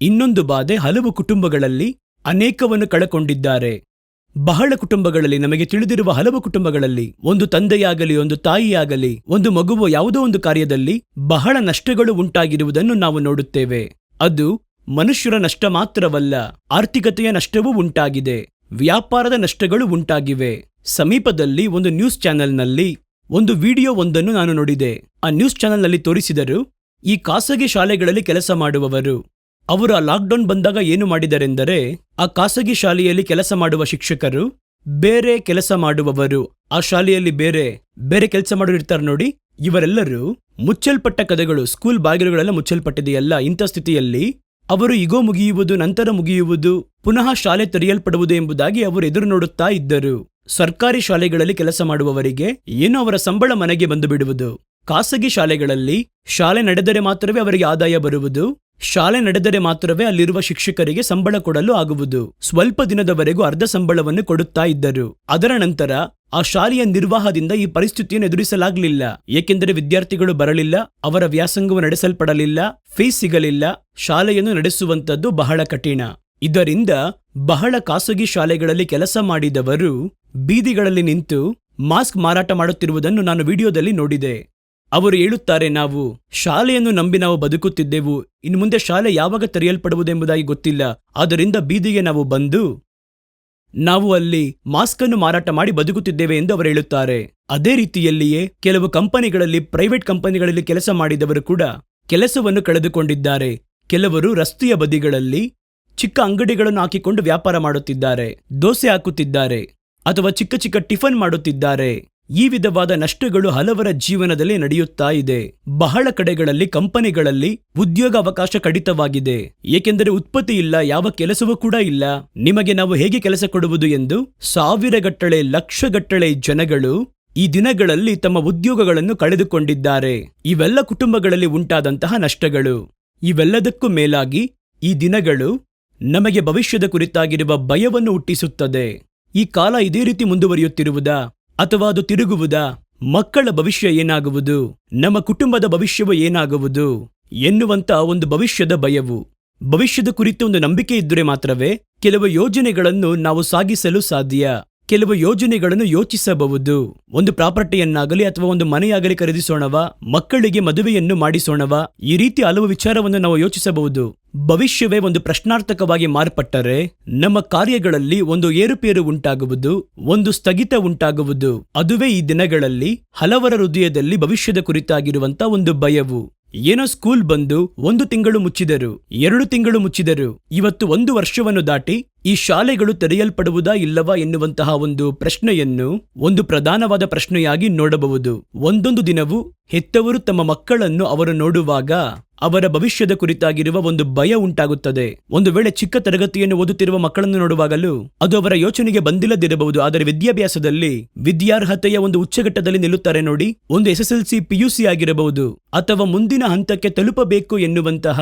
A: ಇನ್ನೊಂದು ಬಾಧೆ ಹಲವು ಕುಟುಂಬಗಳಲ್ಲಿ ಅನೇಕವನ್ನು ಕಳಕೊಂಡಿದ್ದಾರೆ. ಬಹಳ ಕುಟುಂಬಗಳಲ್ಲಿ, ನಮಗೆ ತಿಳಿದಿರುವ ಹಲವು ಕುಟುಂಬಗಳಲ್ಲಿ, ಒಂದು ತಂದೆಯಾಗಲಿ, ಒಂದು ತಾಯಿಯಾಗಲಿ, ಒಂದು ಮಗುವು ಯಾವುದೋ ಒಂದು ಕಾರ್ಯದಲ್ಲಿ ಬಹಳ ನಷ್ಟಗಳು ಉಂಟಾಗಿರುವುದನ್ನು ನಾವು ನೋಡುತ್ತೇವೆ. ಅದು ಮನುಷ್ಯರ ನಷ್ಟ ಮಾತ್ರವಲ್ಲ, ಆರ್ಥಿಕತೆಯ ನಷ್ಟವೂ ಉಂಟಾಗಿದೆ, ವ್ಯಾಪಾರದ ನಷ್ಟಗಳು ಉಂಟಾಗಿವೆ. ಸಮೀಪದಲ್ಲಿ ಒಂದು ನ್ಯೂಸ್ ಚಾನೆಲ್ನಲ್ಲಿ ಒಂದು ವಿಡಿಯೋ ಒಂದನ್ನು ನಾನು ನೋಡಿದೆ. ಆ ನ್ಯೂಸ್ ಚಾನೆಲ್ನಲ್ಲಿ ತೋರಿಸಿದರು, ಈ ಖಾಸಗಿ ಶಾಲೆಗಳಲ್ಲಿ ಕೆಲಸ ಮಾಡುವವರು ಅವರು ಆ ಲಾಕ್ಡೌನ್ ಬಂದಾಗ ಏನು ಮಾಡಿದರೆಂದರೆ, ಆ ಖಾಸಗಿ ಶಾಲೆಯಲ್ಲಿ ಕೆಲಸ ಮಾಡುವ ಶಿಕ್ಷಕರು, ಬೇರೆ ಕೆಲಸ ಮಾಡುವವರು, ಆ ಶಾಲೆಯಲ್ಲಿ ಬೇರೆ ಬೇರೆ ಕೆಲಸ ಮಾಡೋರು ಇರ್ತಾರೆ ನೋಡಿ, ಇವರೆಲ್ಲರೂ ಮುಚ್ಚಲ್ಪಟ್ಟ ಕದಗಳು, ಸ್ಕೂಲ್ ಬಾಗಿಲುಗಳೆಲ್ಲ ಮುಚ್ಚಲ್ಪಟ್ಟಿದೆಯಲ್ಲ, ಇಂಥ ಸ್ಥಿತಿಯಲ್ಲಿ ಅವರು ಈಗೋ ಮುಗಿಯುವುದು, ನಂತರ ಮುಗಿಯುವುದು, ಪುನಃ ಶಾಲೆ ತೆರೆಯಲ್ಪಡುವುದು ಎಂಬುದಾಗಿ ಅವರು ಎದುರು ನೋಡುತ್ತಾ ಇದ್ದರು. ಸರ್ಕಾರಿ ಶಾಲೆಗಳಲ್ಲಿ ಕೆಲಸ ಮಾಡುವವರಿಗೆ ಏನೋ ಅವರ ಸಂಬಳ ಮನೆಗೆ ಬಂದು ಬಿಡುವುದು. ಖಾಸಗಿ ಶಾಲೆಗಳಲ್ಲಿ ಶಾಲೆ ನಡೆದರೆ ಮಾತ್ರವೇ ಅವರಿಗೆ ಆದಾಯ ಬರುವುದು. ಶಾಲೆ ನಡೆದರೆ ಮಾತ್ರವೇ ಅಲ್ಲಿರುವ ಶಿಕ್ಷಕರಿಗೆ ಸಂಬಳ ಕೊಡಲು ಆಗುವುದು. ಸ್ವಲ್ಪ ದಿನದವರೆಗೂ ಅರ್ಧ ಸಂಬಳವನ್ನು ಕೊಡುತ್ತಾ ಇದ್ದರು. ಅದರ ನಂತರ ಆ ಶಾಲೆಯ ನಿರ್ವಾಹದಿಂದ ಈ ಪರಿಸ್ಥಿತಿಯನ್ನು ಎದುರಿಸಲಾಗಲಿಲ್ಲ. ಏಕೆಂದರೆ ವಿದ್ಯಾರ್ಥಿಗಳು ಬರಲಿಲ್ಲ, ಅವರ ವ್ಯಾಸಂಗವು ನಡೆಸಲ್ಪಡಲಿಲ್ಲ, ಫೀಸ್ ಸಿಗಲಿಲ್ಲ, ಶಾಲೆಯನ್ನು ನಡೆಸುವಂತದ್ದು ಬಹಳ ಕಠಿಣ. ಇದರಿಂದ ಬಹಳ ಖಾಸಗಿ ಶಾಲೆಗಳಲ್ಲಿ ಕೆಲಸ ಮಾಡಿದವರು ಬೀದಿಗಳಲ್ಲಿ ನಿಂತು ಮಾಸ್ಕ್ ಮಾರಾಟ ಮಾಡುತ್ತಿರುವುದನ್ನು ನಾನು ವಿಡಿಯೋದಲ್ಲಿ ನೋಡಿದೆ. ಅವರು ಹೇಳುತ್ತಾರೆ, ನಾವು ಶಾಲೆಯನ್ನು ನಂಬಿ ನಾವು ಬದುಕುತ್ತಿದ್ದೆವು, ಇನ್ನು ಮುಂದೆ ಶಾಲೆ ಯಾವಾಗ ತೆರೆಯಲ್ಪಡುವುದೆಂಬುದಾಗಿ ಗೊತ್ತಿಲ್ಲ, ಆದ್ದರಿಂದ ಬೀದಿಗೆ ನಾವು ಬಂದು ನಾವು ಅಲ್ಲಿ ಮಾಸ್ಕ್ ಅನ್ನು ಮಾರಾಟ ಮಾಡಿ ಬದುಕುತ್ತಿದ್ದೇವೆ ಎಂದು ಅವರು ಹೇಳುತ್ತಾರೆ. ಅದೇ ರೀತಿಯಲ್ಲಿಯೇ ಕೆಲವು ಕಂಪನಿಗಳಲ್ಲಿ, ಪ್ರೈವೇಟ್ ಕಂಪನಿಗಳಲ್ಲಿ ಕೆಲಸ ಮಾಡಿದವರು ಕೂಡ ಕೆಲಸವನ್ನು ಕಳೆದುಕೊಂಡಿದ್ದಾರೆ. ಕೆಲವರು ರಸ್ತೆಯ ಬದಿಗಳಲ್ಲಿ ಚಿಕ್ಕ ಅಂಗಡಿಗಳನ್ನು ಹಾಕಿಕೊಂಡು ವ್ಯಾಪಾರ ಮಾಡುತ್ತಿದ್ದಾರೆ, ದೋಸೆ ಹಾಕುತ್ತಿದ್ದಾರೆ, ಅಥವಾ ಚಿಕ್ಕ ಚಿಕ್ಕ ಟಿಫನ್ ಮಾಡುತ್ತಿದ್ದಾರೆ. ಈ ವಿಧವಾದ ನಷ್ಟಗಳು ಹಲವರ ಜೀವನದಲ್ಲಿ ನಡೆಯುತ್ತಾ ಇದೆ. ಬಹಳ ಕಡೆಗಳಲ್ಲಿ, ಕಂಪನಿಗಳಲ್ಲಿ ಉದ್ಯೋಗ ಅವಕಾಶ ಕಡಿತವಾಗಿದೆ. ಏಕೆಂದರೆ ಉತ್ಪತ್ತಿ ಇಲ್ಲ, ಯಾವ ಕೆಲಸವೂ ಕೂಡ ಇಲ್ಲ. ನಿಮಗೆ ನಾವು ಹೇಗೆ ಕೆಲಸ ಕೊಡುವುದು ಎಂದು ಸಾವಿರಗಟ್ಟಲೆ, ಲಕ್ಷಗಟ್ಟಲೆ ಜನಗಳು ಈ ದಿನಗಳಲ್ಲಿ ತಮ್ಮ ಉದ್ಯೋಗಗಳನ್ನು ಕಳೆದುಕೊಂಡಿದ್ದಾರೆ. ಇವೆಲ್ಲ ಕುಟುಂಬಗಳಲ್ಲಿ ಉಂಟಾದಂತಹ ನಷ್ಟಗಳು. ಇವೆಲ್ಲದಕ್ಕೂ ಮೇಲಾಗಿ ಈ ದಿನಗಳು ನಮಗೆ ಭವಿಷ್ಯದ ಕುರಿತಾಗಿರುವ ಭಯವನ್ನು ಹುಟ್ಟಿಸುತ್ತದೆ. ಈ ಕಾಲ ಇದೇ ರೀತಿ ಮುಂದುವರಿಯುತ್ತಿರುವುದಾ, ಅಥವಾ ಅದು ತಿರುಗುವುದಾ? ಮಕ್ಕಳ ಭವಿಷ್ಯ ಏನಾಗುವುದು, ನಮ್ಮ ಕುಟುಂಬದ ಭವಿಷ್ಯವು ಏನಾಗುವುದು ಎನ್ನುವಂತ ಒಂದು ಭವಿಷ್ಯದ ಭಯವು. ಭವಿಷ್ಯದ ಕುರಿತು ಒಂದು ನಂಬಿಕೆ ಇದ್ದರೆ ಮಾತ್ರವೇ ಕೆಲವು ಯೋಜನೆಗಳನ್ನು ನಾವು ಸಾಗಿಸಲು ಸಾಧ್ಯ. ಕೆಲವು ಯೋಜನೆಗಳನ್ನು ಯೋಚಿಸಬಹುದು. ಒಂದು ಪ್ರಾಪರ್ಟಿಯನ್ನಾಗಲಿ ಅಥವಾ ಒಂದು ಮನೆಯಾಗಲಿ ಖರೀದಿಸೋಣವಾ, ಮಕ್ಕಳಿಗೆ ಮದುವೆಯನ್ನು ಮಾಡಿಸೋಣವಾ, ಈ ರೀತಿ ಹಲವು ವಿಚಾರವನ್ನು ನಾವು ಯೋಚಿಸಬಹುದು. ಭವಿಷ್ಯವೇ ಒಂದು ಪ್ರಶ್ನಾರ್ಥಕವಾಗಿ ಮಾರ್ಪಟ್ಟರೆ ನಮ್ಮ ಕಾರ್ಯಗಳಲ್ಲಿ ಒಂದು ಏರುಪೇರು ಉಂಟಾಗುವುದು, ಒಂದು ಸ್ಥಗಿತ ಉಂಟಾಗುವುದು. ಅದುವೇ ಈ ದಿನಗಳಲ್ಲಿ ಹಲವರ ಹೃದಯದಲ್ಲಿ ಭವಿಷ್ಯದ ಕುರಿತಾಗಿರುವಂತಹ ಒಂದು ಭಯವು. ಏನೋ ಸ್ಕೂಲ್ ಬಂದು 1 ತಿಂಗಳು ಮುಚ್ಚಿದರು, 2 ತಿಂಗಳು ಮುಚ್ಚಿದರು, ಇವತ್ತು 1 ವರ್ಷವನ್ನು ದಾಟಿ ಈ ಶಾಲೆಗಳು ತೆರೆಯಲ್ಪಡುವುದಾ ಇಲ್ಲವಾ ಎನ್ನುವಂತಹ ಒಂದು ಪ್ರಶ್ನೆಯನ್ನು ಒಂದು ಪ್ರಧಾನವಾದ ಪ್ರಶ್ನೆಯಾಗಿ ನೋಡಬಹುದು. ಒಂದೊಂದು ದಿನವೂ ಹೆತ್ತವರು ತಮ್ಮ ಮಕ್ಕಳನ್ನು ಅವರು ನೋಡುವಾಗ ಅವರ ಭವಿಷ್ಯದ ಕುರಿತಾಗಿರುವ ಒಂದು ಭಯ ಉಂಟಾಗುತ್ತದೆ. ಒಂದು ವೇಳೆ ಚಿಕ್ಕ ತರಗತಿಯನ್ನು ಓದುತ್ತಿರುವ ಮಕ್ಕಳನ್ನು ನೋಡುವಾಗಲೂ ಅದು ಅವರ ಯೋಚನೆಗೆ ಬಂದಿಲ್ಲದಿರಬಹುದು. ಆದರೆ ವಿದ್ಯಾಭ್ಯಾಸದಲ್ಲಿ ವಿದ್ಯಾರ್ಹತೆಯ ಒಂದು ಉಚ್ಚಘಟ್ಟದಲ್ಲಿ ನಿಲ್ಲುತ್ತಾರೆ ನೋಡಿ, ಒಂದು SSLC PUC ಆಗಿರಬಹುದು, ಅಥವಾ ಮುಂದಿನ ಹಂತಕ್ಕೆ ತಲುಪಬೇಕು ಎನ್ನುವಂತಹ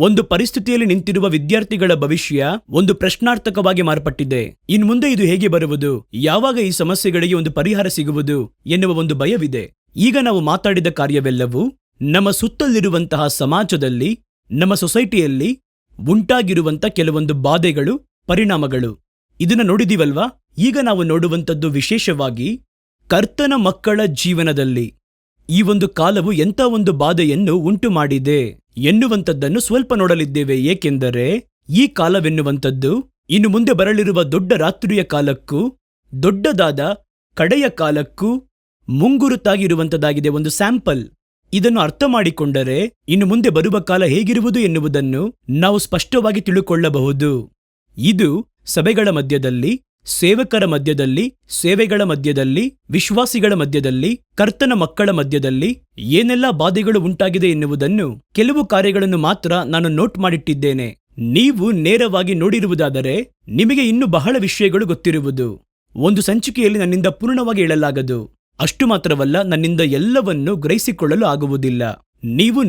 A: ಒಂದು ಪರಿಸ್ಥಿತಿಯಲ್ಲಿ ನಿಂತಿರುವ ವಿದ್ಯಾರ್ಥಿಗಳ ಭವಿಷ್ಯ ಒಂದು ಪ್ರಶ್ನಾರ್ಥಕವಾಗಿ ಮಾರ್ಪಟ್ಟಿದೆ. ಇನ್ನು ಮುಂದೆ ಇದು ಹೇಗೆ ಬರುವುದು, ಯಾವಾಗ ಈ ಸಮಸ್ಯೆಗಳಿಗೆ ಒಂದು ಪರಿಹಾರ ಸಿಗುವುದು ಎನ್ನುವ ಒಂದು ಭಯವಿದೆ. ಈಗ ನಾವು ಮಾತಾಡಿದ ಕಾರ್ಯವೆಲ್ಲವೂ ನಮ್ಮ ಸುತ್ತಲಿರುವಂತಹ ಸಮಾಜದಲ್ಲಿ, ನಮ್ಮ ಸೊಸೈಟಿಯಲ್ಲಿ ಉಂಟಾಗಿರುವಂತಹ ಕೆಲವೊಂದು ಬಾಧೆಗಳು, ಪರಿಣಾಮಗಳು. ಇದನ್ನ ನೋಡಿದೀವಲ್ವಾ? ಈಗ ನಾವು ನೋಡುವಂಥದ್ದು ವಿಶೇಷವಾಗಿ ಕರ್ತನ ಮಕ್ಕಳ ಜೀವನದಲ್ಲಿ ಈ ಒಂದು ಕಾಲವು ಎಂಥ ಒಂದು ಬಾಧೆಯನ್ನು ಉಂಟು ಮಾಡಿದೆ ಎನ್ನುವಂಥದ್ದನ್ನು ಸ್ವಲ್ಪ ನೋಡಲಿದ್ದೇವೆ. ಏಕೆಂದರೆ ಈ ಕಾಲವೆನ್ನುವಂಥದ್ದು ಇನ್ನು ಮುಂದೆ ಬರಲಿರುವ ದೊಡ್ಡ ರಾತ್ರಿಯ ಕಾಲಕ್ಕೂ ದೊಡ್ಡದಾದ ಕಡೆಯ ಕಾಲಕ್ಕೂ ಮುಂಗುರುತಾಗಿರುವಂಥದ್ದಾಗಿದೆ, ಒಂದು ಸ್ಯಾಂಪಲ್. ಇದನ್ನು ಅರ್ಥ ಮಾಡಿಕೊಂಡರೆ ಇನ್ನು ಮುಂದೆ ಬರುವ ಕಾಲ ಹೇಗಿರುವುದು ಎನ್ನುವುದನ್ನು ನಾವು ಸ್ಪಷ್ಟವಾಗಿ ತಿಳುಕೊಳ್ಳಬಹುದು. ಇದು ಸಭೆಗಳ ಮಧ್ಯದಲ್ಲಿ, ಸೇವಕರ ಮಧ್ಯದಲ್ಲಿ, ಸೇವೆಗಳ ಮಧ್ಯದಲ್ಲಿ, ವಿಶ್ವಾಸಿಗಳ ಮಧ್ಯದಲ್ಲಿ, ಕರ್ತನ ಮಕ್ಕಳ ಮಧ್ಯದಲ್ಲಿ ಏನೆಲ್ಲ ಬಾಧೆಗಳು ಉಂಟಾಗಿದೆ ಎನ್ನುವುದನ್ನು ಕೆಲವು ಕಾರ್ಯಗಳನ್ನು ಮಾತ್ರ ನಾನು ನೋಟ್ ಮಾಡಿಟ್ಟಿದ್ದೇನೆ. ನೀವು ನೇರವಾಗಿ ನೋಡಿರುವುದಾದರೆ ನಿಮಗೆ ಇನ್ನೂ ಬಹಳ ವಿಷಯಗಳು ಗೊತ್ತಿರುವುದು. ಒಂದು ಸಂಚಿಕೆಯಲ್ಲಿ ನನ್ನಿಂದ ಪೂರ್ಣವಾಗಿ ಹೇಳಲಾಗದು. ಅಷ್ಟು ಮಾತ್ರವಲ್ಲ, ನನ್ನಿಂದ ಎಲ್ಲವನ್ನೂ ಗ್ರಹಿಸಿಕೊಳ್ಳಲು ಆಗುವುದಿಲ್ಲ.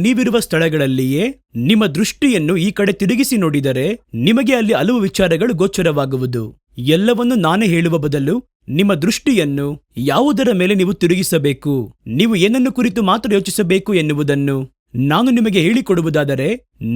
A: ನೀವಿರುವ ಸ್ಥಳಗಳಲ್ಲಿಯೇ ನಿಮ್ಮ ದೃಷ್ಟಿಯನ್ನು ಈ ಕಡೆ ತಿರುಗಿಸಿ ನೋಡಿದರೆ ನಿಮಗೆ ಅಲ್ಲಿ ಹಲವು ವಿಚಾರಗಳು ಗೋಚರವಾಗುವುದು. ಎಲ್ಲವನ್ನೂ ನಾನೇ ಹೇಳುವ ಬದಲು ನಿಮ್ಮ ದೃಷ್ಟಿಯನ್ನು ಯಾವುದರ ಮೇಲೆ ನೀವು ತಿರುಗಿಸಬೇಕು, ನೀವು ಏನನ್ನು ಕುರಿತು ಮಾತ್ರ ಯೋಚಿಸಬೇಕು ಎನ್ನುವುದನ್ನು ನಾನು ನಿಮಗೆ ಹೇಳಿಕೊಡುವುದಾದರೆ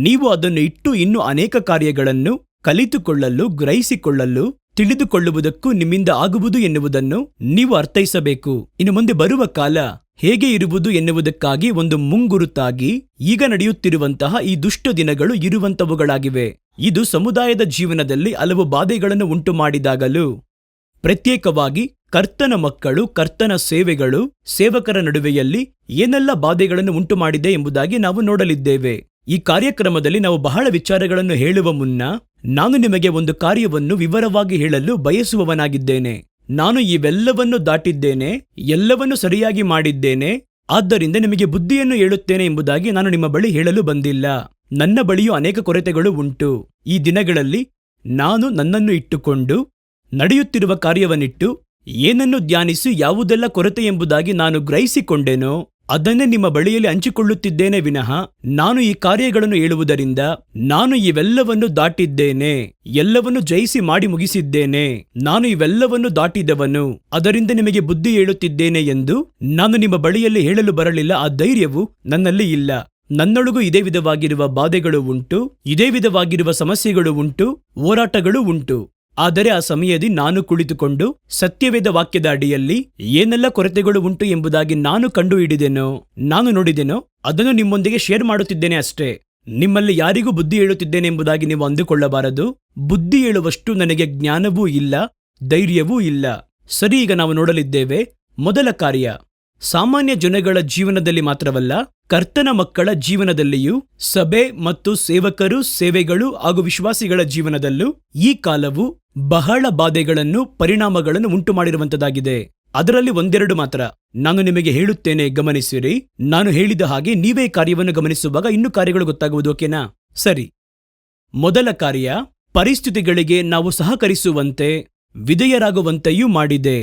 A: ನೀವು ಅದನ್ನು ಇಟ್ಟು ಇನ್ನೂ ಅನೇಕ ಕಾರ್ಯಗಳನ್ನು ಕಲಿತುಕೊಳ್ಳಲು, ಗ್ರಹಿಸಿಕೊಳ್ಳಲು, ತಿಳಿದುಕೊಳ್ಳುವುದಕ್ಕೂ ನಿಮ್ಮಿಂದ ಆಗುವುದು ಎನ್ನುವುದನ್ನು ನೀವು ಅರ್ಥೈಸಬೇಕು. ಇನ್ನು ಮುಂದೆ ಬರುವ ಕಾಲ ಹೇಗೆ ಇರುವುದು ಎನ್ನುವುದಕ್ಕಾಗಿ ಒಂದು ಮುಂಗುರುತಾಗಿ ಈಗ ನಡೆಯುತ್ತಿರುವಂತಹ ಈ ದುಷ್ಟ ದಿನಗಳು ಇರುವಂತವುಗಳಾಗಿವೆ. ಇದು ಸಮುದಾಯದ ಜೀವನದಲ್ಲಿ ಹಲವು ಬಾಧೆಗಳನ್ನು ಉಂಟು ಮಾಡಿದಾಗಲೂ, ಪ್ರತ್ಯೇಕವಾಗಿ ಕರ್ತನ ಮಕ್ಕಳು, ಕರ್ತನ ಸೇವೆಗಳು, ಸೇವಕರ ನಡುವೆಯಲ್ಲಿ ಏನೆಲ್ಲ ಬಾಧೆಗಳನ್ನು ಉಂಟು ಮಾಡಿದೆ ಎಂಬುದಾಗಿ ನಾವು ನೋಡಲಿದ್ದೇವೆ. ಈ ಕಾರ್ಯಕ್ರಮದಲ್ಲಿ ನಾವು ಬಹಳ ವಿಚಾರಗಳನ್ನು ಹೇಳುವ ಮುನ್ನ ನಾನು ನಿಮಗೆ ಒಂದು ಕಾರ್ಯವನ್ನು ವಿವರವಾಗಿ ಹೇಳಲು ಬಯಸುವವನಾಗಿದ್ದೇನೆ. ನಾನು ಇವೆಲ್ಲವನ್ನು ದಾಟಿದ್ದೇನೆ, ಎಲ್ಲವನ್ನು ಸರಿಯಾಗಿ ಮಾಡಿದ್ದೇನೆ, ಆದ್ದರಿಂದ ನಿಮಗೆ ಬುದ್ಧಿಯನ್ನು ಹೇಳುತ್ತೇನೆ ಎಂಬುದಾಗಿ ನಾನು ನಿಮ್ಮ ಬಳಿ ಹೇಳಲು ಬಂದಿಲ್ಲ. ನನ್ನ ಬಳಿಯೂ ಅನೇಕ ಕೊರತೆಗಳು ಉಂಟು. ಈ ದಿನಗಳಲ್ಲಿ ನಾನು ನನ್ನನ್ನು ಇಟ್ಟುಕೊಂಡು ನಡೆಯುತ್ತಿರುವ ಕಾರ್ಯವನ್ನಿಟ್ಟು ಏನನ್ನು ಧ್ಯಾನಿಸಿ ಯಾವುದೆಲ್ಲ ಕೊರತೆ ಎಂಬುದಾಗಿ ನಾನು ಗ್ರಹಿಸಿಕೊಂಡೆನೋ ಅದನ್ನೇ ನಿಮ್ಮ ಬಳಿಯಲ್ಲಿ ಹಂಚಿಕೊಳ್ಳುತ್ತಿದ್ದೇನೆ ವಿನಃ ನಾನು ಈ ಕಾರ್ಯಗಳನ್ನು ಹೇಳುವುದರಿಂದ ನಾನು ಇವೆಲ್ಲವನ್ನು ದಾಟಿದ್ದೇನೆ, ಎಲ್ಲವನ್ನು ಜಯಿಸಿ ಮಾಡಿ ಮುಗಿಸಿದ್ದೇನೆ, ನಾನು ಇವೆಲ್ಲವನ್ನು ದಾಟಿದವನು, ಅದರಿಂದ ನಿಮಗೆ ಬುದ್ಧಿ ಹೇಳುತ್ತಿದ್ದೇನೆ ಎಂದು ನಾನು ನಿಮ್ಮ ಬಳಿಯಲ್ಲಿ ಹೇಳಲು ಬರಲಿಲ್ಲ. ಆ ಧೈರ್ಯವು ನನ್ನಲ್ಲಿ ಇಲ್ಲ. ನನ್ನೊಳಗೂ ಇದೇ ವಿಧವಾಗಿರುವ ಬಾಧೆಗಳು ಉಂಟು, ಇದೇ ವಿಧವಾಗಿರುವ ಸಮಸ್ಯೆಗಳು ಉಂಟು, ಹೋರಾಟಗಳು ಉಂಟು. ಆದರೆ ಆ ಸಮಯದಲ್ಲಿ ನಾನು ಕುಳಿತುಕೊಂಡು ಸತ್ಯವೇದ ವಾಕ್ಯದ ಅಡಿಯಲ್ಲಿ ಏನೆಲ್ಲ ಕೊರತೆಗಳು ಉಂಟು ಎಂಬುದಾಗಿ ನಾನು ಕಂಡು ಹಿಡಿದೆನೋ, ನಾನು ನೋಡಿದೆನೋ ಅದನ್ನು ನಿಮ್ಮೊಂದಿಗೆ ಶೇರ್ ಮಾಡುತ್ತಿದ್ದೇನೆ ಅಷ್ಟೇ. ನಿಮ್ಮಲ್ಲಿ ಯಾರಿಗೂ ಬುದ್ಧಿ ಹೇಳುತ್ತಿದ್ದೇನೆ ಎಂಬುದಾಗಿ ನೀವು ಅಂದುಕೊಳ್ಳಬಾರದು. ಬುದ್ಧಿ ಹೇಳುವಷ್ಟು ನನಗೆ ಜ್ಞಾನವೂ ಇಲ್ಲ, ಧೈರ್ಯವೂ ಇಲ್ಲ. ಸರಿ, ಈಗ ನಾವು ನೋಡಲಿದ್ದೇವೆ ಮೊದಲ ಕಾರ್ಯ. ಸಾಮಾನ್ಯ ಜನಗಳ ಜೀವನದಲ್ಲಿ ಮಾತ್ರವಲ್ಲ, ಕರ್ತನ ಮಕ್ಕಳ ಜೀವನದಲ್ಲಿಯೂ, ಸಭೆ ಮತ್ತು ಸೇವಕರು, ಸೇವೆಗಳು ಹಾಗೂ ವಿಶ್ವಾಸಿಗಳ ಜೀವನದಲ್ಲೂ ಈ ಕಾಲವು ಬಹಳ ಬಾಧೆಗಳನ್ನು, ಪರಿಣಾಮಗಳನ್ನು ಉಂಟು ಮಾಡಿರುವಂತದ್ದಾಗಿದೆ. ಅದರಲ್ಲಿ ಒಂದೆರಡು ಮಾತ್ರ ನಾನು ನಿಮಗೆ ಹೇಳುತ್ತೇನೆ, ಗಮನಿಸಿರಿ. ನಾನು ಹೇಳಿದ ಹಾಗೆ ನೀವೇ ಕಾರ್ಯವನ್ನು ಗಮನಿಸುವಾಗ ಇನ್ನೂ ಕಾರ್ಯಗಳು ಗೊತ್ತಾಗುವುದು. ಓಕೆನಾ? ಸರಿ. ಮೊದಲ ಕಾರ್ಯ, ಪರಿಸ್ಥಿತಿಗಳಿಗೆ ನಾವು ಸಹಕರಿಸುವಂತೆ, ವಿಧೇಯರಾಗುವಂತೆಯೂ ಮಾಡಿದೆ.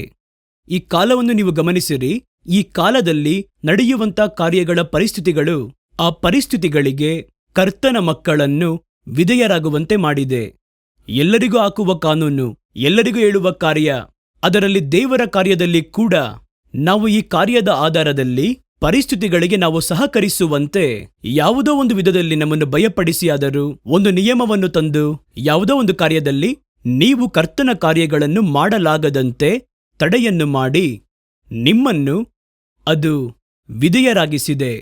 A: ಈ ಕಾಲವನ್ನು ನೀವು ಗಮನಿಸಿರಿ. ಈ ಕಾಲದಲ್ಲಿ ನಡೆಯುವಂತ ಕಾರ್ಯಗಳ ಪರಿಸ್ಥಿತಿಗಳು ಆ ಪರಿಸ್ಥಿತಿಗಳಿಗೆ ಕರ್ತನ ಮಕ್ಕಳನ್ನು ವಿಧೇಯರಾಗುವಂತೆ ಮಾಡಿದೆ. ಎಲ್ಲರಿಗೂ ಹಾಕುವ ಕಾನೂನು, ಎಲ್ಲರಿಗೂ ಹೇಳುವ ಕಾರ್ಯ, ಅದರಲ್ಲಿ ದೇವರ ಕಾರ್ಯದಲ್ಲಿ ಕೂಡ ನಾವು ಈ ಕಾರ್ಯದ ಆಧಾರದಲ್ಲಿ ಪರಿಸ್ಥಿತಿಗಳಿಗೆ ನಾವು ಸಹಕರಿಸುವಂತೆ ಯಾವುದೋ ಒಂದು ವಿಧದಲ್ಲಿ ನಮ್ಮನ್ನು ಭಯಪಡಿಸಿಯಾದರೂ ಒಂದು ನಿಯಮವನ್ನು ತಂದು ಯಾವುದೋ ಒಂದು ಕಾರ್ಯದಲ್ಲಿ ನೀವು ಕರ್ತನ ಕಾರ್ಯಗಳನ್ನು ಮಾಡಲಾಗದಂತೆ ತಡೆಯನ್ನು ಮಾಡಿ ನಿಮ್ಮನ್ನು ಅದು ವಿಧೇಯರಾಗಿಸಿದೆ.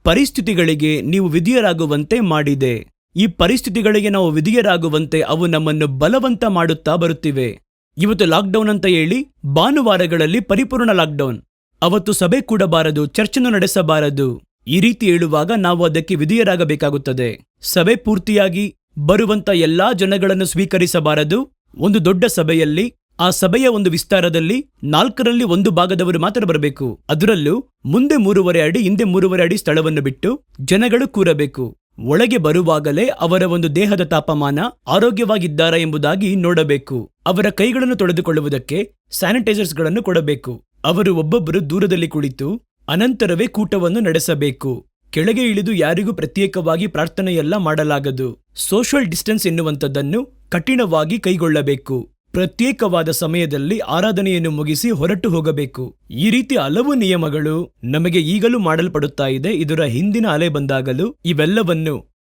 A: ಪರಿಸ್ಥಿತಿಗಳಿಗೆ ನೀವು ವಿಧೇಯರಾಗುವಂತೆ ಮಾಡಿದೆ. ಈ ಪರಿಸ್ಥಿತಿಗಳಿಗೆ ನಾವು ವಿಧೇಯರಾಗುವಂತೆ ಅವು ನಮ್ಮನ್ನು ಬಲವಂತ ಮಾಡುತ್ತಾ ಬರುತ್ತಿವೆ. ಇವತ್ತು ಲಾಕ್ಡೌನ್ ಅಂತ ಹೇಳಿ ಭಾನುವಾರಗಳಲ್ಲಿ ಪರಿಪೂರ್ಣ ಲಾಕ್ಡೌನ್, ಅವತ್ತು ಸಭೆ ಕೂಡಬಾರದು, ಚರ್ಚನ್ನು ನಡೆಸಬಾರದು, ಈ ರೀತಿ ಹೇಳುವಾಗ ನಾವು ಅದಕ್ಕೆ ವಿಧೇಯರಾಗಬೇಕಾಗುತ್ತದೆ. ಸಭೆ ಪೂರ್ತಿಯಾಗಿ ಬರುವಂತ ಎಲ್ಲಾ ಜನಗಳನ್ನು ಸ್ವೀಕರಿಸಬಾರದು. ಒಂದು ದೊಡ್ಡ ಸಭೆಯಲ್ಲಿ ಆ ಸಭೆಯ ಒಂದು ವಿಸ್ತಾರದಲ್ಲಿ 4ರಲ್ಲಿ 1 ಭಾಗದವರು ಮಾತ್ರ ಬರಬೇಕು. ಅದರಲ್ಲೂ ಮುಂದೆ 3.5 ಅಡಿ ಹಿಂದೆ 3.5 ಅಡಿ ಸ್ಥಳವನ್ನು ಬಿಟ್ಟು ಜನಗಳು ಕೂರಬೇಕು. ಒಳಗೆ ಬರುವಾಗಲೇ ಅವರ ಒಂದು ದೇಹದ ತಾಪಮಾನ ಆರೋಗ್ಯವಾಗಿದ್ದಾರಾ ಎಂಬುದಾಗಿ ನೋಡಬೇಕು. ಅವರ ಕೈಗಳನ್ನು ತೊಳೆದುಕೊಳ್ಳುವುದಕ್ಕೆ ಸ್ಯಾನಿಟೈಸರ್ಸ್ಗಳನ್ನು ಕೊಡಬೇಕು. ಅವರು ಒಬ್ಬೊಬ್ಬರು ದೂರದಲ್ಲಿ ಕುಳಿತು ಅನಂತರವೇ ಕೂಟವನ್ನು ನಡೆಸಬೇಕು. ಕೆಳಗೆ ಇಳಿದು ಯಾರಿಗೂ ಪ್ರತ್ಯೇಕವಾಗಿ ಪ್ರಾರ್ಥನೆಯೆಲ್ಲ ಮಾಡಲಾಗದು. ಸೋಷಿಯಲ್ ಡಿಸ್ಟೆನ್ಸ್ ಎನ್ನುವಂಥದ್ದನ್ನು ಕಠಿಣವಾಗಿ ಕೈಗೊಳ್ಳಬೇಕು. ಪ್ರತ್ಯೇಕವಾದ ಸಮಯದಲ್ಲಿ ಆರಾಧನೆಯನ್ನು ಮುಗಿಸಿ ಹೊರಟು ಹೋಗಬೇಕು. ಈ ರೀತಿ ಹಲವು ನಿಯಮಗಳು ನಮಗೆ ಈಗಲೂ ಮಾಡಲ್ಪಡುತ್ತಾ ಇದೆ. ಇದರ ಹಿಂದಿನ ಅಲೆ ಬಂದಾಗಲೂ ಇವೆಲ್ಲವನ್ನು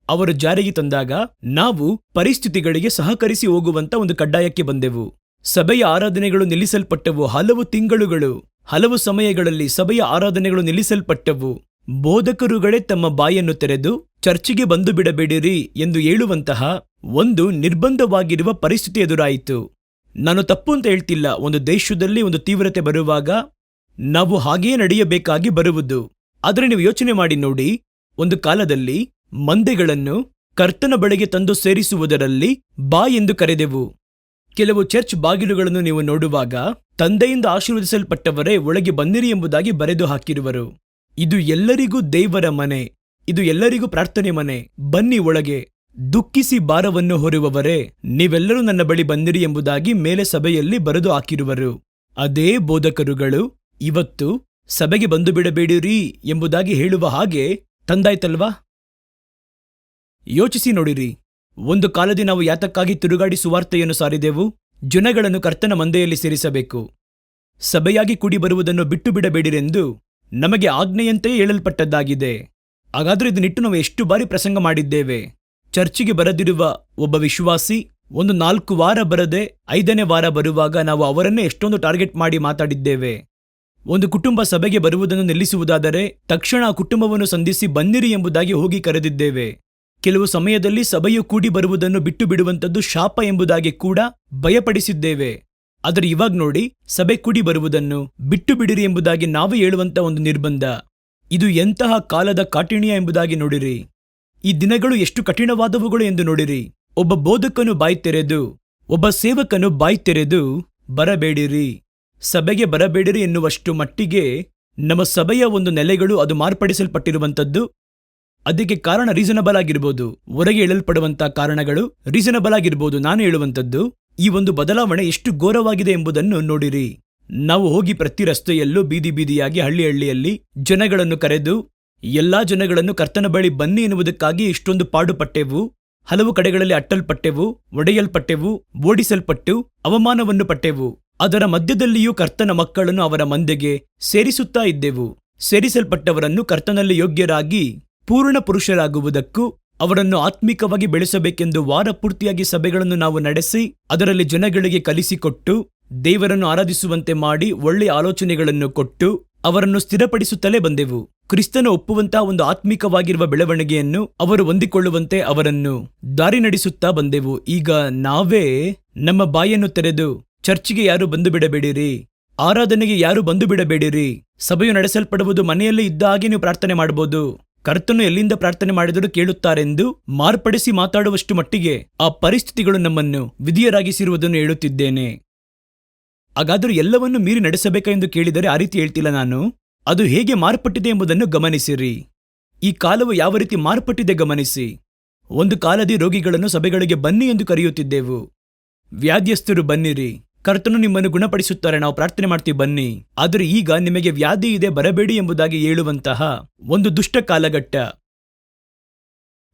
A: ಅವರು ಜಾರಿಗೆ ತಂದಾಗ ನಾವು ಪರಿಸ್ಥಿತಿಗಳಿಗೆ ಸಹಕರಿಸಿ ಹೋಗುವಂತ ಒಂದು ಕಡ್ಡಾಯಕ್ಕೆ ಬಂದೆವು. ಸಭೆಯ ಆರಾಧನೆಗಳು ನಿಲ್ಲಿಸಲ್ಪಟ್ಟವು. ಹಲವು ತಿಂಗಳುಗಳು, ಹಲವು ಸಮಯಗಳಲ್ಲಿ ಸಭೆಯ ಆರಾಧನೆಗಳು ನಿಲ್ಲಿಸಲ್ಪಟ್ಟವು. ಬೋಧಕರುಗಳೇ ತಮ್ಮ ಬಾಯನ್ನು ತೆರೆದು ಚರ್ಚಿಗೆ ಬಂದು ಬಿಡಬೇಡಿರಿ ಎಂದು ಹೇಳುವಂತಹ ಒಂದು ನಿರ್ಬಂಧವಾಗಿರುವ ಪರಿಸ್ಥಿತಿ ಎದುರಾಯಿತು. ನಾನು ತಪ್ಪು ಅಂತ ಹೇಳ್ತಿಲ್ಲ. ಒಂದು ದೇಶದಲ್ಲಿ ಒಂದು ತೀವ್ರತೆ ಬರುವಾಗ ನಾವು ಹಾಗೆಯೇ ನಡೆಯಬೇಕಾಗಿ ಬರುವುದು. ಆದರೆ ನೀವು ಯೋಚನೆ ಮಾಡಿ ನೋಡಿ, ಒಂದು ಕಾಲದಲ್ಲಿ ಮಂದೆಗಳನ್ನು ಕರ್ತನ ಬಳಿಗೆ ತಂದು ಸೇರಿಸುವುದರಲ್ಲಿ ಬಾ ಎಂದು ಕರೆದೆವು. ಕೆಲವು ಚರ್ಚ್ ಬಾಗಿಲುಗಳನ್ನು ನೀವು ನೋಡುವಾಗ ತಂದೆಯಿಂದ ಆಶೀರ್ವದಿಸಲ್ಪಟ್ಟವರೇ ಒಳಗೆ ಬನ್ನಿರಿ ಎಂಬುದಾಗಿ ಬರೆದು ಹಾಕಿರುವರು. ಇದು ಎಲ್ಲರಿಗೂ ದೇವರ ಮನೆ, ಇದು ಎಲ್ಲರಿಗೂ ಪ್ರಾರ್ಥನೆ ಮನೆ, ಬನ್ನಿ ಒಳಗೆ. ದುಃಖಿಸಿ ಭಾರವನ್ನು ಹೊರುವವರೇ, ನೀವೆಲ್ಲರೂ ನನ್ನ ಬಳಿ ಬಂದಿರಿ ಎಂಬುದಾಗಿ ಮೇಲೆ ಸಭೆಯಲ್ಲಿ ಬರೆದು ಹಾಕಿರುವರು. ಅದೇ ಬೋಧಕರುಗಳು ಇವತ್ತು ಸಭೆಗೆ ಬಂದು ಬಿಡಬೇಡಿರಿ ಎಂಬುದಾಗಿ ಹೇಳುವ ಹಾಗೆ ತಂದಾಯ್ತಲ್ವಾ? ಯೋಚಿಸಿ ನೋಡಿರಿ. ಒಂದು ಕಾಲದಲ್ಲಿ ನಾವು ಯಾತಕ್ಕಾಗಿ ತಿರುಗಾಡಿ ಸುವಾರ್ತೆಯನ್ನು ಸಾರಿದೆವು? ಜನಗಳನ್ನು ಕರ್ತನ ಮಂದೆಯಲ್ಲಿ ಸೇರಿಸಬೇಕು. ಸಭೆಯಾಗಿ ಕೂಡಿ ಬರುವುದನ್ನು ಬಿಟ್ಟು ಬಿಡಬೇಡಿರೆಂದು ನಮಗೆ ಆಜ್ಞೆಯಂತೆಯೇ ಹೇಳಲ್ಪಟ್ಟದ್ದಾಗಿದೆ. ಹಾಗಾದ್ರೆ ಇದನ್ನಿಟ್ಟು ನಾವು ಎಷ್ಟು ಬಾರಿ ಪ್ರಸಂಗ ಮಾಡಿದ್ದೇವೆ. ಚರ್ಚಿಗೆ ಬರದಿರುವ ಒಬ್ಬ ವಿಶ್ವಾಸಿ ಒಂದು 4 ವಾರ ಬರದೆ 5ನೇ ವಾರ ಬರುವಾಗ ನಾವು ಅವರನ್ನೇ ಎಷ್ಟೊಂದು ಟಾರ್ಗೆಟ್ ಮಾಡಿ ಮಾತಾಡಿದ್ದೇವೆ. ಒಂದು ಕುಟುಂಬ ಸಭೆಗೆ ಬರುವುದನ್ನು ನಿಲ್ಲಿಸುವುದಾದರೆ ತಕ್ಷಣ ಆ ಕುಟುಂಬವನ್ನು ಸಂಧಿಸಿ ಬನ್ನಿರಿ ಎಂಬುದಾಗಿ ಹೋಗಿ ಕರೆದಿದ್ದೇವೆ. ಕೆಲವು ಸಮಯದಲ್ಲಿ ಸಭೆಯು ಕೂಡಿ ಬರುವುದನ್ನು ಬಿಟ್ಟು ಬಿಡುವಂಥದ್ದು ಶಾಪ ಎಂಬುದಾಗಿ ಕೂಡ ಭಯಪಡಿಸಿದ್ದೇವೆ. ಆದರೆ ಇವಾಗ ನೋಡಿ, ಸಭೆ ಕೂಡಿ ಬರುವುದನ್ನು ಬಿಟ್ಟು ಬಿಡಿರಿ ಎಂಬುದಾಗಿ ನಾವೇ ಹೇಳುವಂತ ಒಂದು ನಿರ್ಬಂಧ. ಇದು ಎಂತಹ ಕಾಲದ ಕಾಠಿಣ್ಯ ಎಂಬುದಾಗಿ ನೋಡಿರಿ. ಈ ದಿನಗಳು ಎಷ್ಟು ಕಠಿಣವಾದವುಗಳು ಎಂದು ನೋಡಿರಿ. ಒಬ್ಬ ಬೋಧಕನು ಬಾಯಿ ತೆರೆದು, ಒಬ್ಬ ಸೇವಕನು ಬಾಯಿ ತೆರೆದು ಬರಬೇಡಿರಿ, ಸಭೆಗೆ ಬರಬೇಡಿರಿ ಎನ್ನುವಷ್ಟು ಮಟ್ಟಿಗೆ ನಮ್ಮ ಸಭೆಯ ಒಂದು ನೆಲೆಗಳು ಅದು ಮಾರ್ಪಡಿಸಲ್ಪಟ್ಟಿರುವಂಥದ್ದು. ಅದಕ್ಕೆ ಕಾರಣ ರೀಸನಬಲ್ ಆಗಿರ್ಬೋದು, ಹೊರಗೆ ಹೇಳಲ್ಪಡುವಂತಹ ಕಾರಣಗಳು ರೀಸನಬಲ್ ಆಗಿರ್ಬೋದು. ನಾನು ಹೇಳುವಂಥದ್ದು ಈ ಒಂದು ಬದಲಾವಣೆ ಎಷ್ಟು ಘೋರವಾಗಿದೆ ಎಂಬುದನ್ನು ನೋಡಿರಿ. ನಾವು ಹೋಗಿ ಪ್ರತಿ ರಸ್ತೆಯಲ್ಲೂ ಬೀದಿ ಬೀದಿಯಾಗಿ ಹಳ್ಳಿ ಹಳ್ಳಿಯಲ್ಲಿ ಜನಗಳನ್ನು ಕರೆದು ಎಲ್ಲಾ ಜನಗಳನ್ನು ಕರ್ತನ ಬಳಿ ಬನ್ನಿ ಎನ್ನುವುದಕ್ಕಾಗಿ ಇಷ್ಟೊಂದು ಪಾಡುಪಟ್ಟೆವು. ಹಲವು ಕಡೆಗಳಲ್ಲಿ ಅಟ್ಟಲ್ಪಟ್ಟೆವು, ಒಡೆಯಲ್ಪಟ್ಟೆವು, ಓಡಿಸಲ್ಪಟ್ಟು ಅವಮಾನವನ್ನು ಪಟ್ಟೆವು. ಅದರ ಮಧ್ಯದಲ್ಲಿಯೂ ಕರ್ತನ ಮಕ್ಕಳನ್ನು ಅವರ ಮಂದೆಗೆ ಸೇರಿಸುತ್ತಾ ಇದ್ದೆವು. ಸೇರಿಸಲ್ಪಟ್ಟವರನ್ನು ಕರ್ತನಲ್ಲಿ ಯೋಗ್ಯರಾಗಿ ಪೂರ್ಣ ಪುರುಷರಾಗುವುದಕ್ಕೂ ಅವರನ್ನು ಆತ್ಮಿಕವಾಗಿ ಬೆಳೆಸಬೇಕೆಂದು ವಾರ ಪೂರ್ತಿಯಾಗಿ ಸಭೆಗಳನ್ನು ನಾವು ನಡೆಸಿ ಅದರಲ್ಲಿ ಜನಗಳಿಗೆ ಕಲಿಸಿಕೊಟ್ಟು ದೇವರನ್ನು ಆರಾಧಿಸುವಂತೆ ಮಾಡಿ ಒಳ್ಳೆಯ ಆಲೋಚನೆಗಳನ್ನು ಕೊಟ್ಟು ಅವರನ್ನು ಸ್ಥಿರಪಡಿಸುತ್ತಲೇ ಬಂದೆವು. ಕ್ರಿಸ್ತನ ಒಪ್ಪುವಂತಹ ಒಂದು ಆತ್ಮಿಕವಾಗಿರುವ ಬೆಳವಣಿಗೆಯನ್ನು ಅವರು ಹೊಂದಿಕೊಳ್ಳುವಂತೆ ಅವರನ್ನು ದಾರಿ ನಡೆಸುತ್ತಾ ಬಂದೆವು. ಈಗ ನಾವೇ ನಮ್ಮ ಬಾಯನ್ನು ತೆರೆದು ಚರ್ಚಿಗೆ ಯಾರು ಬಂದು ಬಿಡಬೇಡಿರಿ, ಆರಾಧನೆಗೆ ಯಾರು ಬಂದು ಬಿಡಬೇಡಿರಿ, ಸಭೆಯು ನಡೆಸಲ್ಪಡುವುದು ಮನೆಯಲ್ಲೇ ಇದ್ದ ಹಾಗೆ ನೀವು ಪ್ರಾರ್ಥನೆ ಮಾಡಬಹುದು, ಕರ್ತನು ಎಲ್ಲಿಂದ ಪ್ರಾರ್ಥನೆ ಮಾಡಿದರೂ ಕೇಳುತ್ತಾರೆಂದು ಮಾರ್ಪಡಿಸಿ ಮಾತಾಡುವಷ್ಟು ಮಟ್ಟಿಗೆ ಆ ಪರಿಸ್ಥಿತಿಗಳು ನಮ್ಮನ್ನು ವಿಧಿಯರಾಗಿಸಿರುವುದನ್ನು ಹೇಳುತ್ತಿದ್ದೇನೆ. ಹಾಗಾದರೂ ಎಲ್ಲವನ್ನೂ ಮೀರಿ ನಡೆಸಬೇಕಾ ಎಂದು ಕೇಳಿದರೆ ಆ ರೀತಿ ಹೇಳ್ತಿಲ್ಲ ನಾನು. ಅದು ಹೇಗೆ ಮಾರ್ಪಟ್ಟಿದೆ ಎಂಬುದನ್ನು ಗಮನಿಸಿರಿ. ಈ ಕಾಲವು ಯಾವ ರೀತಿ ಮಾರ್ಪಟ್ಟಿದೆ ಗಮನಿಸಿ. ಒಂದು ಕಾಲದಿ ರೋಗಿಗಳನ್ನು ಸಭೆಗಳಿಗೆ ಬನ್ನಿ ಎಂದು ಕರೆಯುತ್ತಿದ್ದೆವು. ವ್ಯಾಧಿಯಸ್ಥರು ಬನ್ನಿರಿ, ಕರ್ತನು ನಿಮ್ಮನ್ನು ಗುಣಪಡಿಸುತ್ತಾರೆ, ನಾವು ಪ್ರಾರ್ಥನೆ ಮಾಡ್ತೀವಿ ಬನ್ನಿ. ಆದರೆ ಈಗ ನಿಮಗೆ ವ್ಯಾಧಿ ಇದೆ ಬರಬೇಡಿ ಎಂಬುದಾಗಿ ಹೇಳುವಂತಹ ಒಂದು ದುಷ್ಟ ಕಾಲಘಟ್ಟ.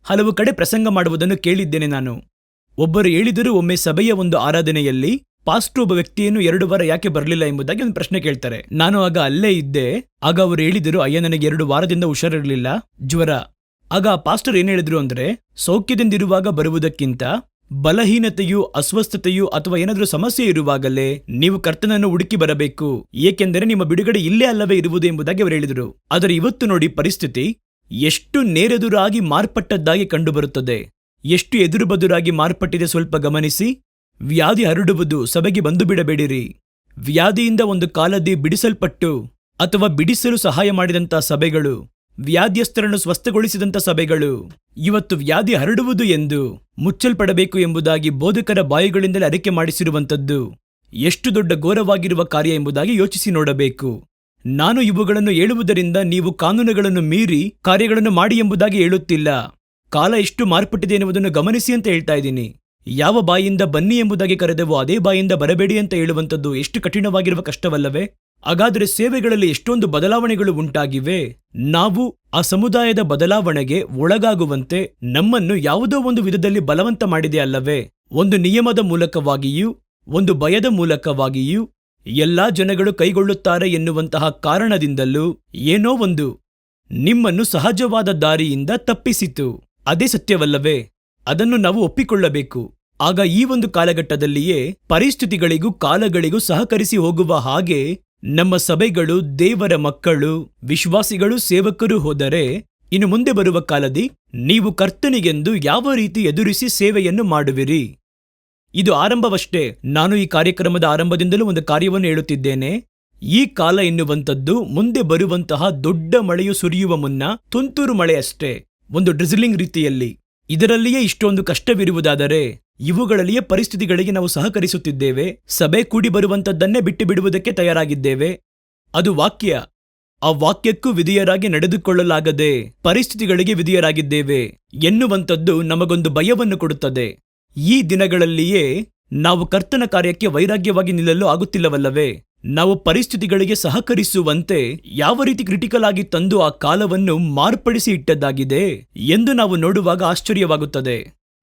A: ಹಲವು ಕಡೆ ಪ್ರಸಂಗ ಮಾಡುವುದನ್ನು ಕೇಳಿದ್ದೇನೆ ನಾನು. ಒಬ್ಬರು ಹೇಳಿದರೂ ಒಮ್ಮೆ ಸಭೆಯ ಒಂದು ಆರಾಧನೆಯಲ್ಲಿ ಪಾಸ್ಟರ್ ಒಬ್ಬ ವ್ಯಕ್ತಿಯನ್ನು 2 ವಾರ ಯಾಕೆ ಬರಲಿಲ್ಲ ಎಂಬುದಾಗಿ ಒಂದು ಪ್ರಶ್ನೆ ಕೇಳ್ತಾರೆ. ನಾನು ಆಗ ಅಲ್ಲೇ ಇದ್ದೆ. ಆಗ ಅವರು ಹೇಳಿದರು, ಅಯ್ಯ ನನಗೆ 2 ವಾರದಿಂದ ಹುಷಾರಿರಲಿಲ್ಲ, ಜ್ವರ. ಆಗ ಆ ಪಾಸ್ಟರ್ ಏನ್ ಹೇಳಿದ್ರು ಅಂದ್ರೆ, ಸೌಖ್ಯದಿಂದಿರುವಾಗ ಬರುವುದಕ್ಕಿಂತ ಬಲಹೀನತೆಯು, ಅಸ್ವಸ್ಥತೆಯು ಅಥವಾ ಏನಾದರೂ ಸಮಸ್ಯೆ ಇರುವಾಗಲೇ ನೀವು ಕರ್ತನನ್ನು ಹುಡುಕಿ ಬರಬೇಕು, ಏಕೆಂದರೆ ನಿಮ್ಮ ಬಿಡುಗಡೆ ಇಲ್ಲೇ ಅಲ್ಲವೇ ಇರುವುದು ಎಂಬುದಾಗಿ ಅವರು ಹೇಳಿದರು. ಆದರೆ ಇವತ್ತು ನೋಡಿ ಪರಿಸ್ಥಿತಿ ಎಷ್ಟು ನೇರೆದುರಾಗಿ ಮಾರ್ಪಟ್ಟದ್ದಾಗಿ ಕಂಡುಬರುತ್ತದೆ. ಎಷ್ಟು ಎದುರು ಬದುರಾಗಿ ಮಾರ್ಪಟ್ಟಿದೆ ಸ್ವಲ್ಪ ಗಮನಿಸಿ. ವ್ಯಾಧಿ ಹರಡುವುದು, ಸಭೆಗೆ ಬಂದು ಬಿಡಬೇಡಿರಿ. ವ್ಯಾಧಿಯಿಂದ ಒಂದು ಕಾಲದಿ ಬಿಡಿಸಲ್ಪಟ್ಟು ಅಥವಾ ಬಿಡಿಸಲು ಸಹಾಯ ಮಾಡಿದಂಥ ಸಭೆಗಳು, ವ್ಯಾಧ್ಯಸ್ಥರನ್ನು ಸ್ವಸ್ಥಗೊಳಿಸಿದಂಥ ಸಭೆಗಳು ಇವತ್ತು ವ್ಯಾಧಿ ಹರಡುವುದು ಎಂದು ಮುಚ್ಚಲ್ಪಡಬೇಕು ಎಂಬುದಾಗಿ ಬೋಧಕರ ಬಾಯಿಗಳಿಂದಲೇ ಅರಿಕೆ ಮಾಡಿಸಿರುವಂಥದ್ದು ಎಷ್ಟು ದೊಡ್ಡ ಘೋರವಾಗಿರುವ ಕಾರ್ಯ ಎಂಬುದಾಗಿ ಯೋಚಿಸಿ ನೋಡಬೇಕು. ನಾನು ಇವುಗಳನ್ನು ಹೇಳುವುದರಿಂದ ನೀವು ಕಾನೂನುಗಳನ್ನು ಮೀರಿ ಕಾರ್ಯಗಳನ್ನು ಮಾಡಿ ಎಂಬುದಾಗಿ ಹೇಳುತ್ತಿಲ್ಲ. ಕಾಲ ಎಷ್ಟು ಮಾರ್ಪಟ್ಟಿದೆ ಎನ್ನುವುದನ್ನು ಗಮನಿಸಿ ಅಂತ ಹೇಳ್ತಾ ಇದ್ದೀನಿ. ಯಾವ ಬಾಯಿಯಿಂದ ಬನ್ನಿ ಎಂಬುದಾಗಿ ಕರೆದೆವೋ ಅದೇ ಬಾಯಿಯಿಂದ ಬರಬೇಡಿ ಅಂತ ಹೇಳುವಂಥದ್ದು ಎಷ್ಟು ಕಠಿಣವಾಗಿರುವ ಕಷ್ಟವಲ್ಲವೇ? ಹಾಗಾದರೆ ಸೇವೆಗಳಲ್ಲಿ ಎಷ್ಟೊಂದು ಬದಲಾವಣೆಗಳು ಉಂಟಾಗಿವೆ. ನಾವು ಆ ಸಮುದಾಯದ ಬದಲಾವಣೆಗೆ ಒಳಗಾಗುವಂತೆ ನಮ್ಮನ್ನು ಯಾವುದೋ ಒಂದು ವಿಧದಲ್ಲಿ ಬಲವಂತ ಮಾಡಿದೆ ಅಲ್ಲವೇ? ಒಂದು ನಿಯಮದ ಮೂಲಕವಾಗಿಯೂ ಒಂದು ಭಯದ ಮೂಲಕವಾಗಿಯೂ ಎಲ್ಲಾ ಜನಗಳು ಕೈಗೊಳ್ಳುತ್ತಾರೆ ಎನ್ನುವಂತಹ ಕಾರಣದಿಂದಲೂ ಏನೋ ಒಂದು ನಿಮ್ಮನ್ನು ಸಹಜವಾದ ದಾರಿಯಿಂದ ತಪ್ಪಿಸಿತು. ಅದೇ ಸತ್ಯವಲ್ಲವೇ? ಅದನ್ನು ನಾವು ಒಪ್ಪಿಕೊಳ್ಳಬೇಕು. ಆಗ ಈ ಒಂದು ಕಾಲಘಟ್ಟದಲ್ಲಿಯೇ ಪರಿಸ್ಥಿತಿಗಳಿಗೂ ಕಾಲಗಳಿಗೂ ಸಹಕರಿಸಿ ಹೋಗುವ ಹಾಗೆ ನಮ್ಮ ಸಭೆಗಳು, ದೇವರ ಮಕ್ಕಳು, ವಿಶ್ವಾಸಿಗಳು, ಸೇವಕರು ಹೋದರೆ ಇನ್ನು ಮುಂದೆ ಬರುವ ಕಾಲದಿ ನೀವು ಕರ್ತನಿಗೆಂದು ಯಾವ ರೀತಿ ಎದುರಿಸಿ ಸೇವೆಯನ್ನು ಮಾಡುವಿರಿ? ಇದು ಆರಂಭವಷ್ಟೇ. ನಾನು ಈ ಕಾರ್ಯಕ್ರಮದ ಆರಂಭದಿಂದಲೂ ಒಂದು ಕಾರ್ಯವನ್ನು ಹೇಳುತ್ತಿದ್ದೇನೆ. ಈ ಕಾಲ ಎನ್ನುವಂಥದ್ದು ಮುಂದೆ ಬರುವಂತಹ ದೊಡ್ಡ ಮಳೆಯು ಸುರಿಯುವ ಮುನ್ನ ತುಂತುರು ಮಳೆಯಷ್ಟೇ, ಒಂದು ಡ್ರಿಸಲಿಂಗ್ ರೀತಿಯಲ್ಲಿ. ಇದರಲ್ಲಿಯೇ ಇಷ್ಟೊಂದು ಕಷ್ಟವಿರುವುದಾದರೆ ಇವುಗಳಲ್ಲಿಯೇ ಪರಿಸ್ಥಿತಿಗಳಿಗೆ ನಾವು ಸಹಕರಿಸುತ್ತಿದ್ದೇವೆ. ಸಭೆ ಕೂಡಿ ಬರುವಂಥದ್ದನ್ನೇ ಬಿಟ್ಟು ಬಿಡುವುದಕ್ಕೆ ತಯಾರಾಗಿದ್ದೇವೆ. ಅದು ವಾಕ್ಯ. ಆ ವಾಕ್ಯಕ್ಕೂ ವಿಧೇಯರಾಗಿ ನಡೆದುಕೊಳ್ಳಲಾಗದೆ ಪರಿಸ್ಥಿತಿಗಳಿಗೆ ವಿಧೇಯರಾಗಿದ್ದೇವೆ ಎನ್ನುವಂಥದ್ದು ನಮಗೊಂದು ಭಯವನ್ನು ಕೊಡುತ್ತದೆ. ಈ ದಿನಗಳಲ್ಲಿಯೇ ನಾವು ಕರ್ತನ ಕಾರ್ಯಕ್ಕೆ ವೈರಾಗ್ಯವಾಗಿ ನಿಲ್ಲಲು ಆಗುತ್ತಿಲ್ಲವಲ್ಲವೇ? ನಾವು ಪರಿಸ್ಥಿತಿಗಳಿಗೆ ಸಹಕರಿಸುವಂತೆ ಯಾವ ರೀತಿ ಕ್ರಿಟಿಕಲ್ ಆಗಿ ತಂದು ಆ ಕಾಲವನ್ನು ಮಾರ್ಪಡಿಸಿ ಇಟ್ಟದ್ದಾಗಿದೆ ಎಂದು ನಾವು ನೋಡುವಾಗ ಆಶ್ಚರ್ಯವಾಗುತ್ತದೆ.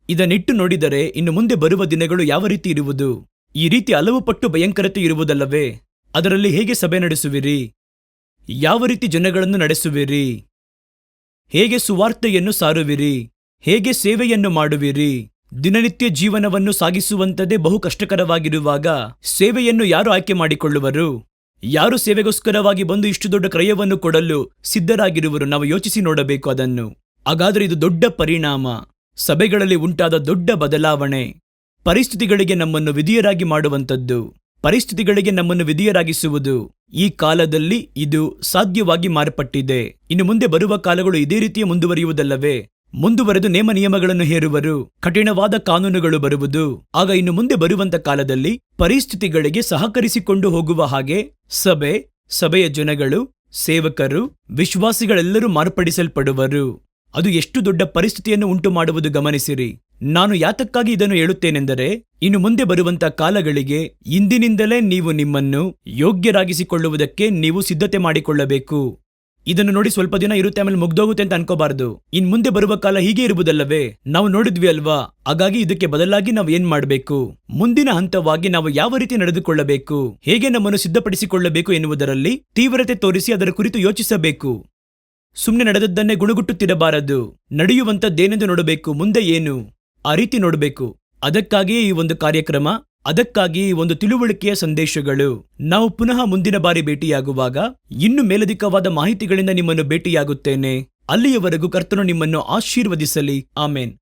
A: ಇದನ್ನಿಟ್ಟು ನೋಡಿದರೆ ಇನ್ನು ಮುಂದೆ ಬರುವ ದಿನಗಳು ಯಾವ ರೀತಿ ಇರುವುದು? ಈ ರೀತಿ ಹಲವು ಪಟ್ಟು ಭಯಂಕರತೆ ಇರುವುದಲ್ಲವೇ? ಅದರಲ್ಲಿ ಹೇಗೆ ಸಭೆ ನಡೆಸುವಿರಿ? ಯಾವ ರೀತಿ ಜನಗಳನ್ನು ನಡೆಸುವಿರಿ? ಹೇಗೆ ಸುವಾರ್ತೆಯನ್ನು ಸಾರುವಿರಿ? ಹೇಗೆ ಸೇವೆಯನ್ನು ಮಾಡುವಿರಿ? ದಿನನಿತ್ಯ ಜೀವನವನ್ನು ಸಾಗಿಸುವಂಥದ್ದೇ ಬಹು ಕಷ್ಟಕರವಾಗಿರುವಾಗ ಸೇವೆಯನ್ನು ಯಾರು ಆಯ್ಕೆ ಮಾಡಿಕೊಳ್ಳುವರು? ಯಾರು ಸೇವೆಗೋಸ್ಕರವಾಗಿ ಬಂದು ಇಷ್ಟು ದೊಡ್ಡ ಕ್ರಯವನ್ನು ಕೊಡಲು ಸಿದ್ಧರಾಗಿರುವರು? ನಾವು ಯೋಚಿಸಿ ನೋಡಬೇಕು ಅದನ್ನು. ಹಾಗಾದರೆ ಇದು ದೊಡ್ಡ ಪರಿಣಾಮ, ಸಭೆಗಳಲ್ಲಿ ಉಂಟಾದ ದೊಡ್ಡ ಬದಲಾವಣೆ, ಪರಿಸ್ಥಿತಿಗಳಿಗೆ ನಮ್ಮನ್ನು ವಿಧೇಯರಾಗಿ ಮಾಡುವಂಥದ್ದು, ಪರಿಸ್ಥಿತಿಗಳಿಗೆ ನಮ್ಮನ್ನು ವಿಧೇಯರಾಗಿಸುವುದು. ಈ ಕಾಲದಲ್ಲಿ ಇದು ಸಾಧ್ಯವಾಗಿ ಮಾರ್ಪಟ್ಟಿದೆ. ಇನ್ನು ಮುಂದೆ ಬರುವ ಕಾಲಗಳು ಇದೇ ರೀತಿಯ ಮುಂದುವರಿಯುವುದಲ್ಲವೇ? ಮುಂದುವರೆದು ನೇಮ ನಿಯಮಗಳನ್ನು ಹೇರುವರು, ಕಠಿಣವಾದ ಕಾನೂನುಗಳು ಬರುವುದು. ಆಗ ಇನ್ನು ಮುಂದೆ ಬರುವಂತ ಕಾಲದಲ್ಲಿ ಪರಿಸ್ಥಿತಿಗಳಿಗೆ ಸಹಕರಿಸಿಕೊಂಡು ಹೋಗುವ ಹಾಗೆ ಸಭೆಯ ಜನಗಳು, ಸೇವಕರು, ವಿಶ್ವಾಸಿಗಳೆಲ್ಲರೂ ಮಾರ್ಪಡಿಸಲ್ಪಡುವರು. ಅದು ಎಷ್ಟು ದೊಡ್ಡ ಪರಿಸ್ಥಿತಿಯನ್ನು ಉಂಟು ಮಾಡುವುದು ಗಮನಿಸಿರಿ. ನಾನು ಯಾತಕ್ಕಾಗಿ ಇದನ್ನು ಹೇಳುತ್ತೇನೆಂದರೆ, ಇನ್ನು ಮುಂದೆ ಬರುವಂತ ಕಾಲಗಳಿಗೆ ಇಂದಿನಿಂದಲೇ ನೀವು ನಿಮ್ಮನ್ನು ಯೋಗ್ಯರಾಗಿಸಿಕೊಳ್ಳುವುದಕ್ಕೆ ನೀವು ಸಿದ್ಧತೆ ಮಾಡಿಕೊಳ್ಳಬೇಕು. ಇದನ್ನು ನೋಡಿ ಸ್ವಲ್ಪ ದಿನ ಇರುತ್ತೆ, ಆಮೇಲೆ ಮುಗ್ದೋಗುತ್ತೆ ಅಂತ ಅನ್ಕೋಬಾರದು. ಇನ್ ಮುಂದೆ ಬರುವ ಕಾಲ ಹೀಗೆ ಇರುವುದಲ್ಲವೇ? ನಾವು ನೋಡಿದ್ವಿ ಅಲ್ವಾ? ಹಾಗಾಗಿ ಇದಕ್ಕೆ ಬದಲಾಗಿ ನಾವು ಏನ್ ಮಾಡಬೇಕು, ಮುಂದಿನ ಹಂತವಾಗಿ ನಾವು ಯಾವ ರೀತಿ ನಡೆದುಕೊಳ್ಳಬೇಕು, ಹೇಗೆ ನಮ್ಮನ್ನು ಸಿದ್ಧಪಡಿಸಿಕೊಳ್ಳಬೇಕು ಎನ್ನುವುದರಲ್ಲಿ ತೀವ್ರತೆ ತೋರಿಸಿ ಅದರ ಕುರಿತು ಯೋಚಿಸಬೇಕು. ಸುಮ್ಮನೆ ನಡೆದದ್ದನ್ನೇ ಗುಣಗುಟ್ಟುತ್ತಿರಬಾರದು. ನಡೆಯುವಂಥದ್ದೇನೆಂದು ನೋಡಬೇಕು, ಮುಂದೆ ಏನು ಆ ರೀತಿ ನೋಡಬೇಕು. ಅದಕ್ಕಾಗಿಯೇ ಈ ಒಂದು ಕಾರ್ಯಕ್ರಮ, ಅದಕ್ಕಾಗಿ ಒಂದು ತಿಳುವಳಿಕೆಯ ಸಂದೇಶಗಳು. ನಾವು ಪುನಃ ಮುಂದಿನ ಬಾರಿ ಭೇಟಿಯಾಗುವಾಗ ಇನ್ನು ಮೇಲಧಿಕವಾದ ಮಾಹಿತಿಗಳಿಂದ ನಿಮ್ಮನ್ನು ಭೇಟಿಯಾಗುತ್ತೇನೆ. ಅಲ್ಲಿಯವರೆಗೂ ಕರ್ತನು ನಿಮ್ಮನ್ನು ಆಶೀರ್ವದಿಸಲಿ. ಆಮೇನ್.